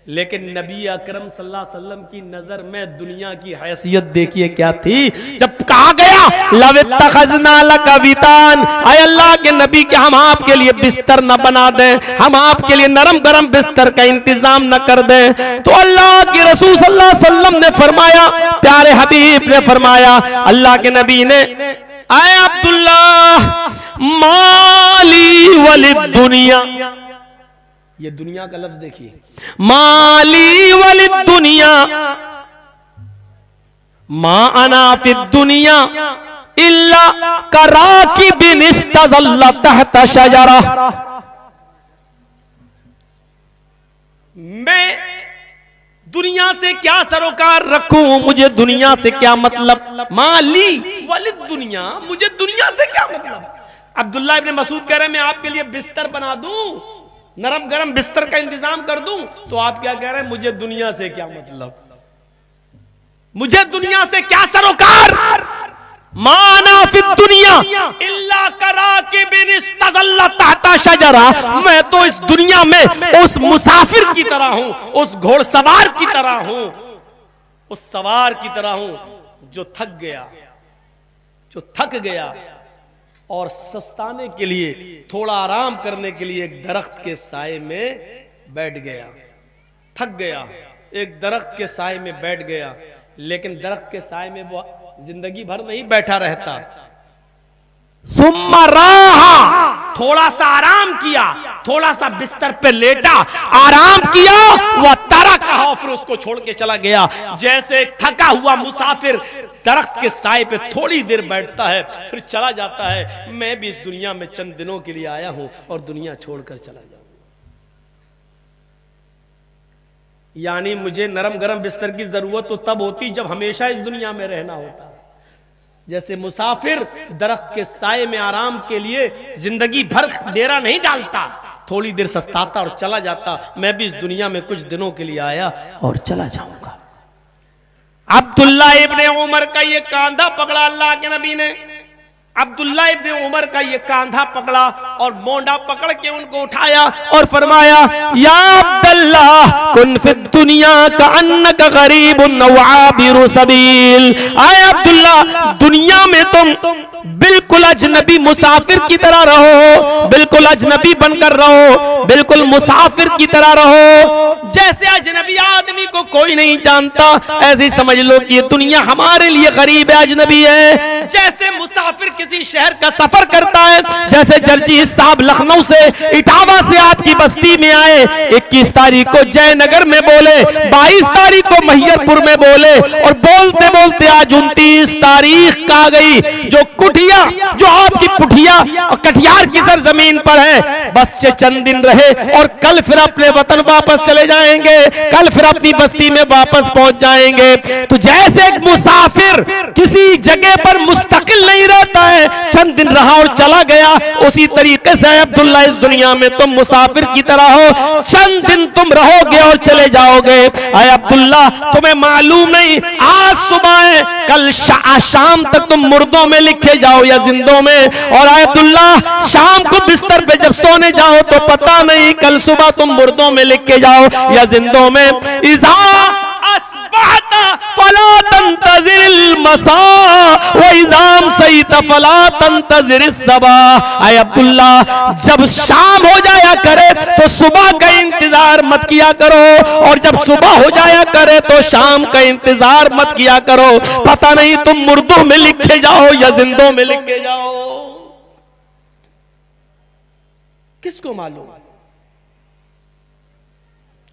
लेकिन नबी अकरम सल्लल्लाहु अलैहि वसल्लम की नजर में दुनिया की हैसियत देखिए क्या थी। जब कहा गया लबित्तखज़ना लकवितान, आए अल्लाह के नबी, क्या हम आपके लिए बिस्तर न बना दें, हम आपके लिए नरम गरम बिस्तर का इंतजाम न कर दें? तो अल्लाह के रसूल सल्लल्लाहु अलैहि वसल्लम ने फरमाया, प्यारे हबीब ने फरमाया, अल्लाह के नबी ने, आए अब्दुल्ला माली वलिद दुनिया, ये दुनिया का लफ्ज देखिए, माली वलिद दुनिया मा अना फिद दुनिया इल्ला कराकिबिन इस्तज़ल्ला तहता शजरा। मैं दुनिया से क्या सरोकार रखूं, मुझे दुनिया से क्या मतलब? माली वलिद दुनिया, मुझे दुनिया से क्या मतलब? अब्दुल्ला इब्न मसूद कह रहे हैं, मैं आपके लिए बिस्तर बना दूं, नरम गरम बिस्तर का इंतजाम कर दूं, तो आप क्या कह रहे हैं, मुझे दुनिया से क्या मतलब, मुझे दुनिया से क्या सरोकार? माना फिद दुनिया इल्ला कराकिबिन इस्तज़ल्ला तहता शजरा, मैं तो इस दुनिया में उस मुसाफिर की तरह हूं, उस घोड़सवार की तरह हूं, उस सवार की तरह हूं जो थक गया और सस्ताने के लिए, थोड़ा आराम करने के लिए एक दरख्त के साए में बैठ गया, थक गया, एक दरख्त के साए में बैठ गया, लेकिन दरख्त के साए में वो जिंदगी भर नहीं बैठा रहता। सुम्मा राहा, थोड़ा सा आराम किया, थोड़ा सा बिस्तर पे लेटा, आराम किया, वह तारा कहा, फिर उसको छोड़ के चला गया। जैसे थका हुआ मुसाफिर दरख्त के साए पे थोड़ी देर बैठता है फिर चला जाता है, मैं भी इस दुनिया में चंद दिनों के लिए आया हूं और दुनिया छोड़कर चला जाऊंगा। यानी मुझे नरम गरम बिस्तर की जरूरत तो तब होती जब हमेशा इस दुनिया में रहना होता। जैसे मुसाफिर दरख्त के साए में आराम के लिए जिंदगी भर डेरा नहीं डालता, थोड़ी देर सस्ताता और चला जाता, मैं भी इस दुनिया में कुछ दिनों के लिए आया और चला जाऊंगा। अब्दुल्ला इब्ने उमर का ये कांधा पकड़ा अल्लाह के नबी ने, अब्दुल्ला इब्ने उमर का ये कांधा पकड़ा और मोंडा पकड़ के उनको उठाया और फरमाया, या अब्दुल्ला कुन फिद दुनिया का अन्नका गरीबुन व आबिरु सबील। आए अब्दुल्ला, दुनिया में तुम बिल्कुल अजनबी मुसाफिर की तरह रहो, बिल्कुल अजनबी बनकर रहो, बिल्कुल मुसाफिर की तरह रहो। जैसे अजनबी आदमी को कोई नहीं जानता, ऐसे समझ लो कि ये दुनिया हमारे लिए गरीब है, अजनबी है। जैसे मुसाफिर किसी शहर का सफर करता है, जैसे जर्जीस साहब लखनऊ से इटावा से आपकी बस्ती में आए, 21 तारीख को जयनगर में बोले, 22 तारीख को मैहरपुर में बोले, और बोलते बोलते आज 29 तारीख का गई। जो कुटिया, जो आपकी कुटिया और कटिहार की सरजमीन पर है, बस से चंद दिन रहे और कल फिर अपने वतन वापस चले जाएंगे, कल फिर अपनी बस्ती में वापस पहुंच जाएंगे। तो जैसे एक मुसाफिर किसी जगह पर मुस्तकिल नहीं रहता है, चंद दिन रहा और चला गया, उसी तरीके से अब्दुल्ला इस दुनिया में तुम मुसाफिर की तरह हो, चंद दिन तुम रहोगे और चले जाओगे। अरे अब्दुल्ला, तुम्हें मालूम नहीं आज सुबह है, कल शाम तक तुम मुर्दों में लिखे जाओ या जिंदों में। और अब्दुल्ला, शाम को बिस्तर पे जब सोने जाओ तो पता नहीं कल सुबह तुम मुर्दों में लिखे जाओ या जिंदों में। इज़ा असबाहता फला तंतजिरिल मसा व इज़ाम सईत फला तंतजिरिस सबा। ऐ अब्दुल्ला, जब शाम हो जाया करे तो सुबह का इंतजार मत किया करो, और जब सुबह हो जाया करे तो शाम का इंतजार मत किया करो। पता नहीं तुम मुर्दों में लिखे जाओ या जिंदों में लिखे जाओ, किसको मालूम।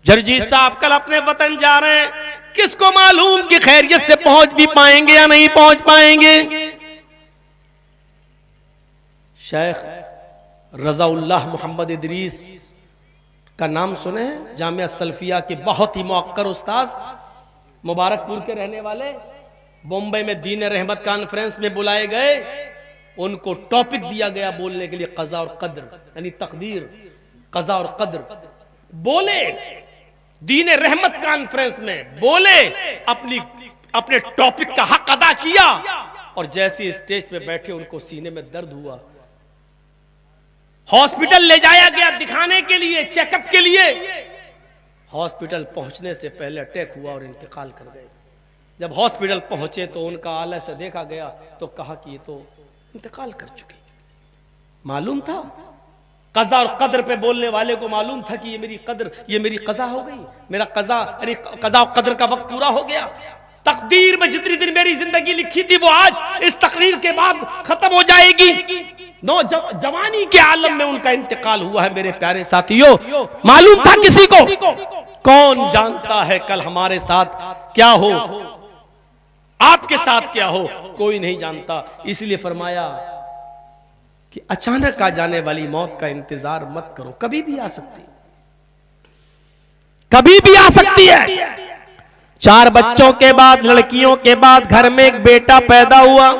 जरजीत साहब कल अपने वतन जा रहे हैं, किसको मालूम कि खैरियत से पहुंच भी पाएंगे या नहीं पहुंच पाएंगे। शेख रज़ाउल्लाह मोहम्मद इदरीस का नाम सुने हैं? जामिया सल्फिया के बहुत ही मुअक्कर उस्ताद, मुबारकपुर के रहने वाले, बॉम्बे में दीन रहमत कॉन्फ्रेंस में बुलाए गए। उनको टॉपिक दिया गया बोलने के लिए क़ज़ा और क़द्र, यानी तकदीर, क़ज़ा और क़द्र। बोले दीन रहमत कॉन्फ्रेंस में, बोले अपने टॉपिक का हक अदा किया, और जैसे स्टेज पे बैठे उनको सीने में दर्द हुआ। हॉस्पिटल ले जाया गया दिखाने के लिए, चेकअप के लिए। हॉस्पिटल पहुंचने से पहले अटैक हुआ और इंतकाल कर गए। जब हॉस्पिटल पहुंचे तो उनका आला से देखा गया तो कहा कि ये तो इंतकाल कर चुके। मालूम था, क़ज़ा और क़द्र पे बोलने वाले को मालूम था कि ये मेरी क़द्र, ये मेरी क़ज़ा हो गई, मेरा क़ज़ा यानी क़ज़ा और क़द्र का वक्त पूरा हो गया। तकदीर में जितनी दिन मेरी जिंदगी लिखी थी वो आज इस तकदीर के बाद खत्म हो जाएगी। जवानी के आलम में उनका इंतकाल हुआ है। मेरे प्यारे साथियों, मालूम था किसी को? कौन जानता है कल हमारे साथ क्या हो, आपके साथ क्या हो, कोई नहीं जानता। इसलिए फरमाया कि अचानक आ जाने वाली मौत का इंतजार मत करो, कभी भी आ सकती है, कभी भी आ सकती है। 4 बच्चों के बाद, लड़कियों के बाद घर में एक बेटा पैदा हुआ।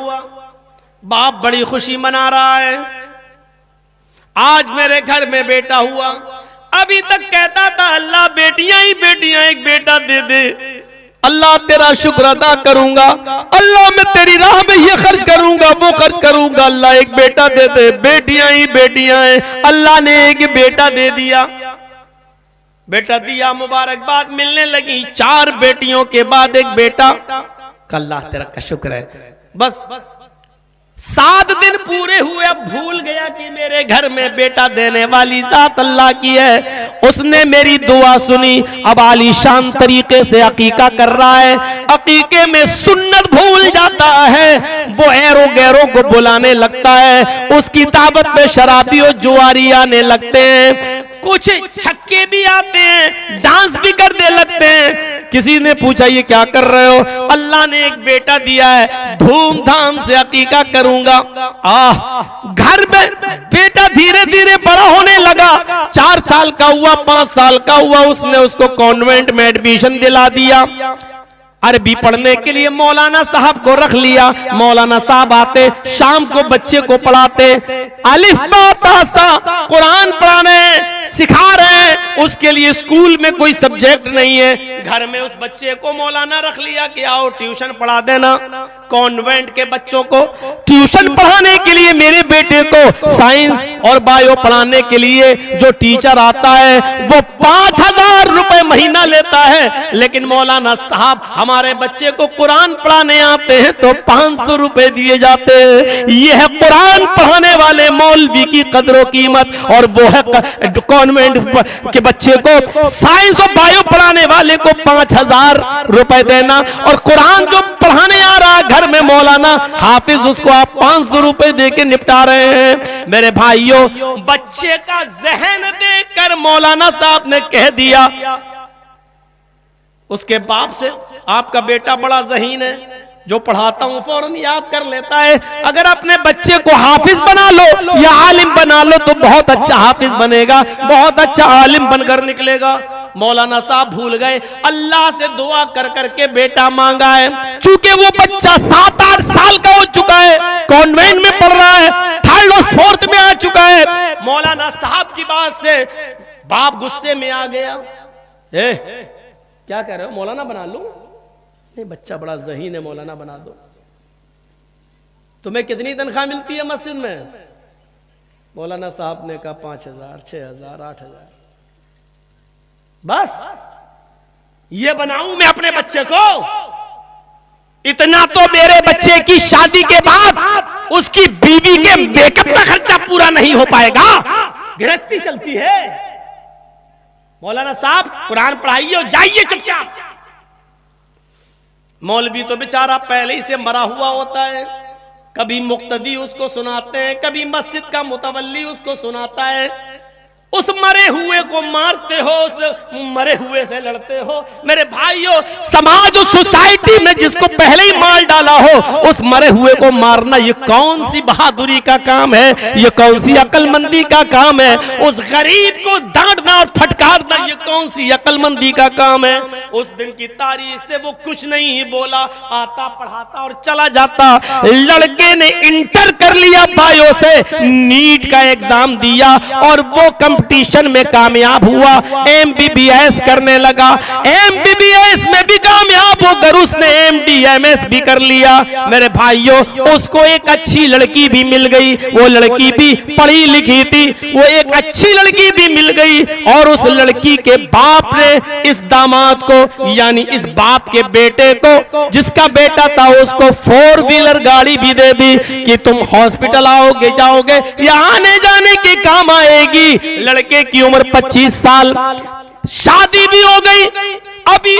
बाप बड़ी खुशी मना रहा है, आज मेरे घर में बेटा हुआ। अभी तक कहता था अल्लाह बेटियां ही बेटियां, एक बेटा दे दे, अल्लाह तेरा शुक्र अदा करूंगा, अल्लाह मैं तेरी राह में ये खर्च करूंगा, वो खर्च करूंगा, अल्लाह एक बेटा दे दे। बेटियां ही बेटियां हैं, अल्लाह ने एक बेटा दे दिया। बेटा दिया, मुबारकबाद मिलने लगी। 4 बेटियों के बाद एक बेटा, अल्लाह तेरा का शुक्र है। बस 7 दिन पूरे हुए, अब भूल गया कि मेरे घर में बेटा देने वाली जात अल्लाह की है। उसने मेरी दुआ सुनी, अब आलीशान तरीके से अकीका कर रहा है। अकीके में सुन्नत भूल जाता है, वो ऐरो गैरों को बुलाने लगता है, उसकी दावत में शराबी और जुआरी आने लगते हैं, कुछ छक्के भी आते हैं, डांस भी करने लगते हैं। किसी ने पूछा ये क्या कर रहे हो? अल्लाह ने एक बेटा दिया है, धूमधाम से अकीका करूंगा। घर में बेटा धीरे धीरे बड़ा होने लगा। 4 साल का हुआ, 5 साल का हुआ, उसने उसको कॉन्वेंट में एडमिशन दिला दिया। अरबी पढ़ने के लिए मौलाना साहब को रख लिया। मौलाना साहब आते, शाम को बच्चे को पढ़ाते, अलिफ बा ता सा कुरान पढ़ाने सिखा रहे हैं। उसके लिए स्कूल में कोई सब्जेक्ट नहीं है, घर में उस बच्चे को मौलाना रख लिया कि आओ ट्यूशन पढ़ा देना। कॉन्वेंट के बच्चों को ट्यूशन पढ़ाने के लिए मेरे बेटे को साइंस और बायो पढ़ाने के लिए जो टीचर आता है वो 5000 रुपए महीना लेता है, लेकिन मौलाना साहब हमारे बच्चे को कुरान पढ़ाने आते हैं तो 500 रुपए दिए जाते हैं। यह है कुरान पढ़ाने वाले मौलवी की कदर कीमत, और वो है कॉन्वेंट के बच्चे को साइंस और बायो पढ़ाने वाले को 5000 रुपए देना। और कुरान जो पढ़ाने आ रहा है घर में मौलाना हाफिज, उसको आप 500 रुपए देके निपटा रहे हैं। मेरे भाइयों, बच्चे का जहन देखकर मौलाना साहब ने कह दिया उसके बाप से, आपका बेटा बड़ा ज़हीन है, जो पढ़ाता हूं फौरन याद कर लेता है। अगर अपने बच्चे को हाफिज बना लो या आलिम बना लो तो बहुत अच्छा हाफिज बनेगा, बहुत अच्छा आलिम बनकर निकलेगा। मौलाना साहब भूल गए, अल्लाह से दुआ कर करके बेटा मांगा है। चूंकि वो बच्चा 7-8 साल का हो चुका है, कॉन्वेंट में पढ़ रहा है, 3rd और 4th में आ चुका है। मौलाना साहब की बात से बाप गुस्से में आ गया, क्या कह रहे हो, मौलाना बना लूं? नहीं, बच्चा बड़ा ज़हीन है, मौलाना बना दो। तुम्हें कितनी तनख्वाह मिलती है मस्जिद में? मौलाना साहब ने कहा 5000, 6000, 8000। बस ये बनाऊं मैं अपने बच्चे को? इतना तो मेरे बच्चे की शादी के बाद उसकी बीवी के मेकअप का खर्चा पूरा नहीं हो पाएगा। गृहस्थी चलती है। मौलाना साहब कुरान पढ़ाइए और जाइए चुपचाप। मौलवी तो बेचारा पहले ही से मरा हुआ होता है, कभी मुक्तदी उसको सुनाते हैं, कभी मस्जिद का मुतवल्ली उसको सुनाता है। उस मरे हुए को मारते हो, उस मरे हुए से लड़ते हो। मेरे भाइयों, समाज और सोसाइटी में जिसको पहले ही मार डाला हो, उस मरे हुए को मारना ये कौन सी बहादुरी का काम है? ये कौन सी अक्लमंदी का काम है? उस गरीब को डांटना और फटकारना ये कौन सी अक्लमंदी का काम है? उस दिन की तारीख से वो कुछ नहीं बोला, आता पढ़ाता और चला जाता। लड़के ने इंटर कर लिया बायो से, नीट का एग्जाम दिया और वो कंपटीशन में कामयाब हुआ, एमबीबीएस करने लगा। एमबीबीएस में भी कामयाब होकर उसने एमडीएमएस भी कर लिया। मेरे भाइयों, उसको एक अच्छी लड़की भी मिल गई। वो लड़की भी पढ़ी लिखी थी, वो एक अच्छी लड़की भी मिल गई। और उस लड़की के बाप ने इस दामाद को, यानी इस बाप के बेटे को, जिसका बेटा था, उसको 4 व्हीलर गाड़ी भी दे दी कि तुम हॉस्पिटल आओगे जाओगे या आने जाने के काम आएगी। लड़के की उम्र 25 साल, शादी भी हो गई। अभी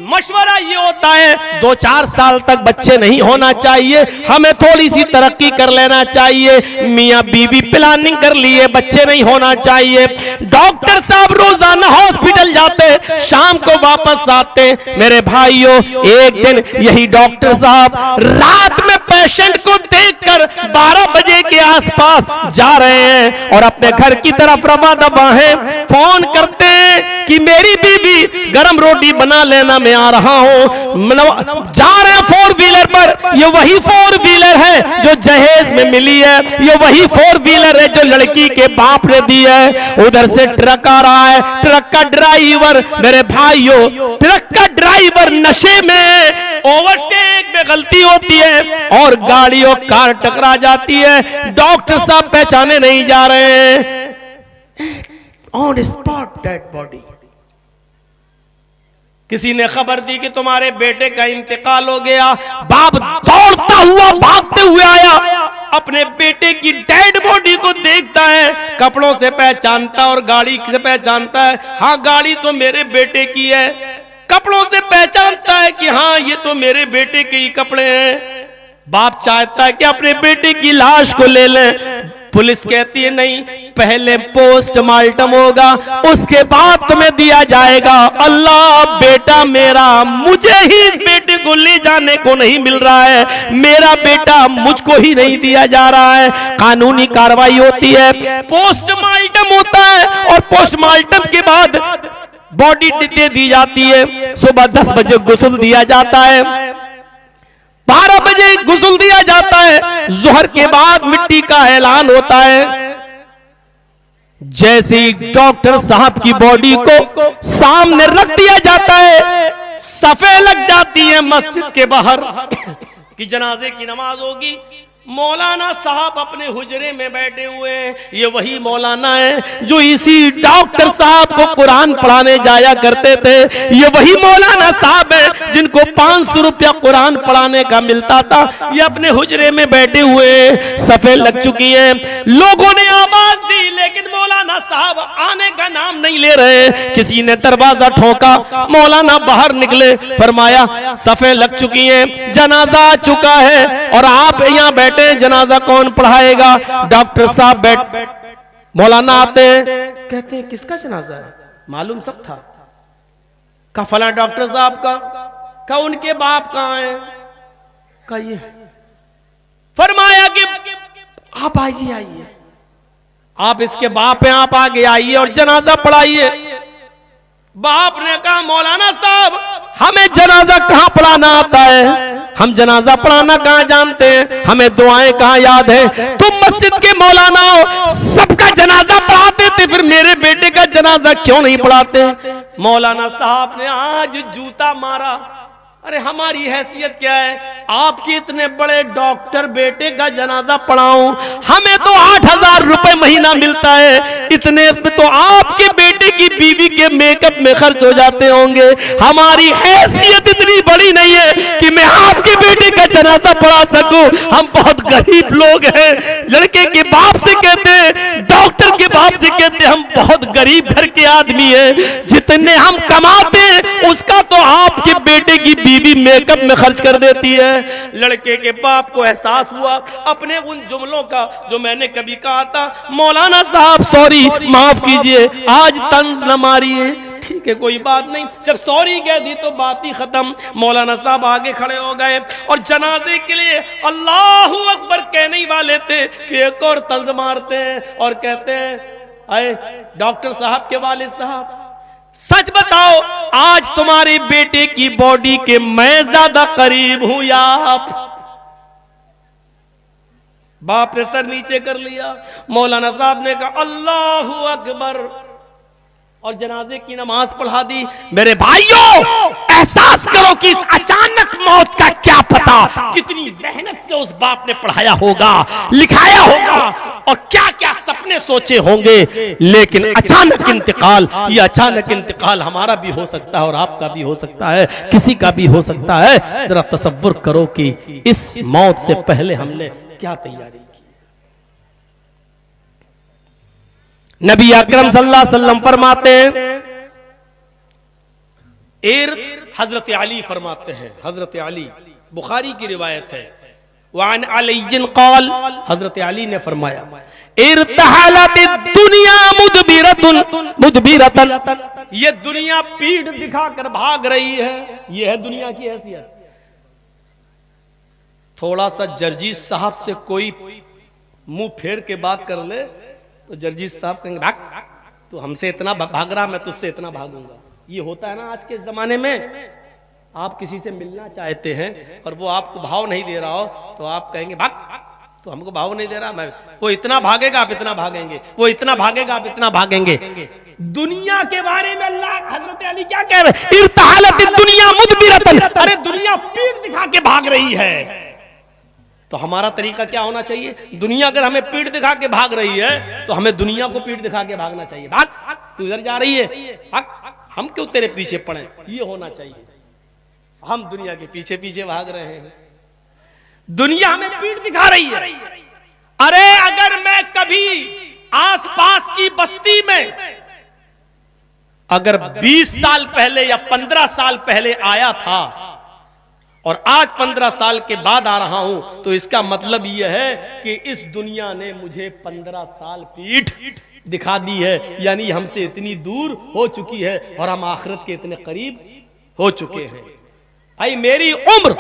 मशवरा ये होता है 2-4 साल तक बच्चे नहीं होना चाहिए, हमें थोड़ी सी तरक्की कर लेना चाहिए। मियां बीवी प्लानिंग कर लिए, बच्चे नहीं होना चाहिए। डॉक्टर साहब रोजाना हॉस्पिटल जाते, शाम को वापस आते। मेरे भाइयों, एक दिन यही डॉक्टर साहब रात में पेशेंट को देखकर 12 बजे के आसपास जा रहे हैं और अपने घर की तरफ रवा दबा है। फोन करते हैं कि मेरी बीवी गरम रोटी बना लेना, मैं आ रहा हूं। जा रहे हैं 4 व्हीलर पर। ये वही 4 व्हीलर है जो जहेज में मिली है, ये वही 4 व्हीलर है जो लड़की के बाप ने दी है। उधर से ट्रक आ रहा है, ट्रक का ड्राइवर, मेरे भाइयों, ट्रक का ड्राइवर नशे में, ओवरटेक में गलती होती है और गाड़ी और कार टकरा जाती है। डॉक्टर साहब पहचाने नहीं जा रहे हैं। On spot dead body. किसी ने खबर दी कि तुम्हारे बेटे का इंतकाल हो गया। बाप दौड़ता हुआ भागते हुए आया, अपने बेटे की डेड बॉडी को देखता है, कपड़ों से पहचानता और गाड़ी से पहचानता है। हाँ, गाड़ी तो मेरे बेटे की है। कपड़ों से पहचानता है कि हाँ, ये तो मेरे बेटे के ही कपड़े हैं। बाप चाहता है कि अपने बेटे की लाश को ले लें। पुलिस कहती है नहीं, पहले पोस्टमार्टम होगा, उसके बाद तुम्हें दिया जाएगा। अल्लाह, बेटा मेरा, मुझे ही इस बेटे को ले जाने को नहीं मिल रहा है, मेरा बेटा मुझको ही नहीं दिया जा रहा है। कानूनी कार्रवाई होती है, पोस्टमार्टम होता है और पोस्टमार्टम के बाद बॉडी दे दी जाती है। सुबह 10 बजे गुस्ल दिया जाता है, 12 बजे गुस्ल दिया जाता है। जोहर के बाद मिट्टी का ऐलान होता है। जैसे ही डॉक्टर साहब की बॉडी को सामने रख दिया जाता है, सफे लग जाती है मस्जिद के बाहर कि जनाजे की नमाज होगी। मौलाना साहब अपने हुजरे में बैठे हुए हैं। ये वही मौलाना है जो इसी डॉक्टर साहब को कुरान पढ़ाने जाया करते थे। ये वही मौलाना साहब है जिनको 500 रुपया कुरान पढ़ाने का मिलता था। ये अपने हुजरे में बैठे हुए हैं, सफे लग चुकी है। लोगों ने आवाज दी लेकिन मौलाना साहब आने का नाम नहीं ले रहे। किसी ने दरवाजा ठोका, मौलाना बाहर निकले, फरमाया सफे लग चुकी है, जनाजा आ चुका है और आप यहाँ बैठे, जनाजा कौन पढ़ाएगा? डॉक्टर साहब बैठ, मौलाना आते हैं, कहते हैं किसका जनाजा है? मालूम सब था। का फला डॉक्टर साहब का उनके बाप कहाँ है? का ये। फरमाया कि आप आइए, आप इसके बाप हैं, आप आगे आइए और जनाजा पढ़ाइए। बाप ने कहा मौलाना साहब, हमें जनाजा कहां पढ़ाना आता है, हम जनाजा पढ़ाना कहां जानते हैं, हमें दुआएं कहां याद है। तुम मस्जिद के मौलाना हो, सबका जनाजा पढ़ाते थे, फिर मेरे बेटे का जनाजा क्यों नहीं पढ़ाते? मौलाना साहब ने आज जूता मारा। अरे हमारी हैसियत क्या है? आपके इतने बड़े डॉक्टर बेटे का जनाजा पढ़ाऊं, हमें तो 8,000 रुपए महीना मिलता है, इतने पे तो आपके बेटे की बीवी के मेकअप में खर्च हो जाते होंगे। हमारी हैसियत इतनी बड़ी नहीं है कि मैं आपके बेटे का जनाजा पढ़ा सकूं। हम बहुत गरीब लोग हैं। लड़के के बाप से कहते हैं, डॉक्टर के बाप से कहते हैं, हम बहुत गरीब घर के आदमी हैं, जितने हम कमाते हैं उसका तो आपके बेटे की बीवी मेकअप में खर्च कर देती है। लड़के के बाप को एहसास हुआ अपने उन जुमलों का जो मैंने कभी कहा था, मौलाना साहब सॉरी, माफ कीजिए, आज तंज न मारिए, ठीक है कोई बात नहीं। जब सॉरी कह दी तो बात ही खत्म। मौलाना साहब आगे खड़े हो गए और जनाजे के लिए अल्लाहू अकबर कहने ही वाले थे कि एक और तंज मारते हैं और कहते हैं, अरे डॉक्टर साहब के वालिद साहब, सच बताओ आज तुम्हारे बेटे की बॉडी के मैं ज्यादा करीब हूं या आप? बाप ने सर नीचे कर लिया। मौलाना साहब ने कहा अल्लाहू अकबर और जनाजे की नमाज पढ़ा दी। मेरे भाइयों, एहसास करो कि इस अचानक मौत का क्या पता कितनी मेहनत से उस बाप ने पढ़ाया होगा, लिखाया होगा और क्या क्या सपने सोचे होंगे, लेकिन अचानक इंतकाल, ये अचानक इंतकाल हमारा भी हो सकता है और आपका भी हो सकता है, किसी का भी हो सकता है। जरा तसव्वुर करो कि इस मौत से पहले हमने क्या तैयारी की। नबी अकरम सल्लल्लाहु अलैहि वसल्लम फरमाते हैं, हजरत अली फरमाते हैं, हजरत अली, बुखारी की रिवायत है, वान अलीन क़ाल, हजरत अली ने फरमाया, इर्तहलत दुनिया मुदबिरतन, ये दुनिया पीठ दिखाकर भाग रही है। ये है दुनिया की हैसियत। थोड़ा सा जर्जीस साहब से कोई मुंह फेर के बात कर ले तो जर्जीस साहब कहेंगे, भाग, तो हमसे इतना भाग रहा, मैं तुझसे इतना भागूंगा। ये होता है ना आज के जमाने में। आप किसी से मिलना चाहते हैं और वो आपको भाव नहीं दे रहा हो तो आप कहेंगे भाग, तो हमको भाव नहीं दे रहा, मैं, वो इतना भागेगा आप इतना भागेंगे, वो इतना भागेगा आप इतना भागेंगे। दुनिया के बारे में अल्लाह हजरत अली क्या कह रहे हैं, इर्तहलत दुनिया मुदबिरतन, अरे दुनिया पीठ दिखा के भाग रही है। तो हमारा तरीका क्या होना चाहिए? दुनिया अगर हमें पीठ दिखा के भाग रही है तो हमें दुनिया को पीठ दिखा के भागना चाहिए। भाग, तू इधर जा रही है, भाग, हम क्यों तेरे पीछे पड़े, ये होना चाहिए। हम दुनिया के पीछे पीछे भाग रहे हैं, दुनिया हमें पीठ दिखा रही है। अरे अगर मैं कभी आसपास की बस्ती में अगर 20 साल पहले या 15 साल पहले आया था और आज 15 साल के बाद आ रहा हूं, तो इसका मतलब यह है कि इस दुनिया ने मुझे 15 साल पीठ दिखा दी है, यानी हमसे इतनी दूर हो चुकी है और हम आखिरत के इतने करीब हो चुके हैं। भाई मेरी उम्र,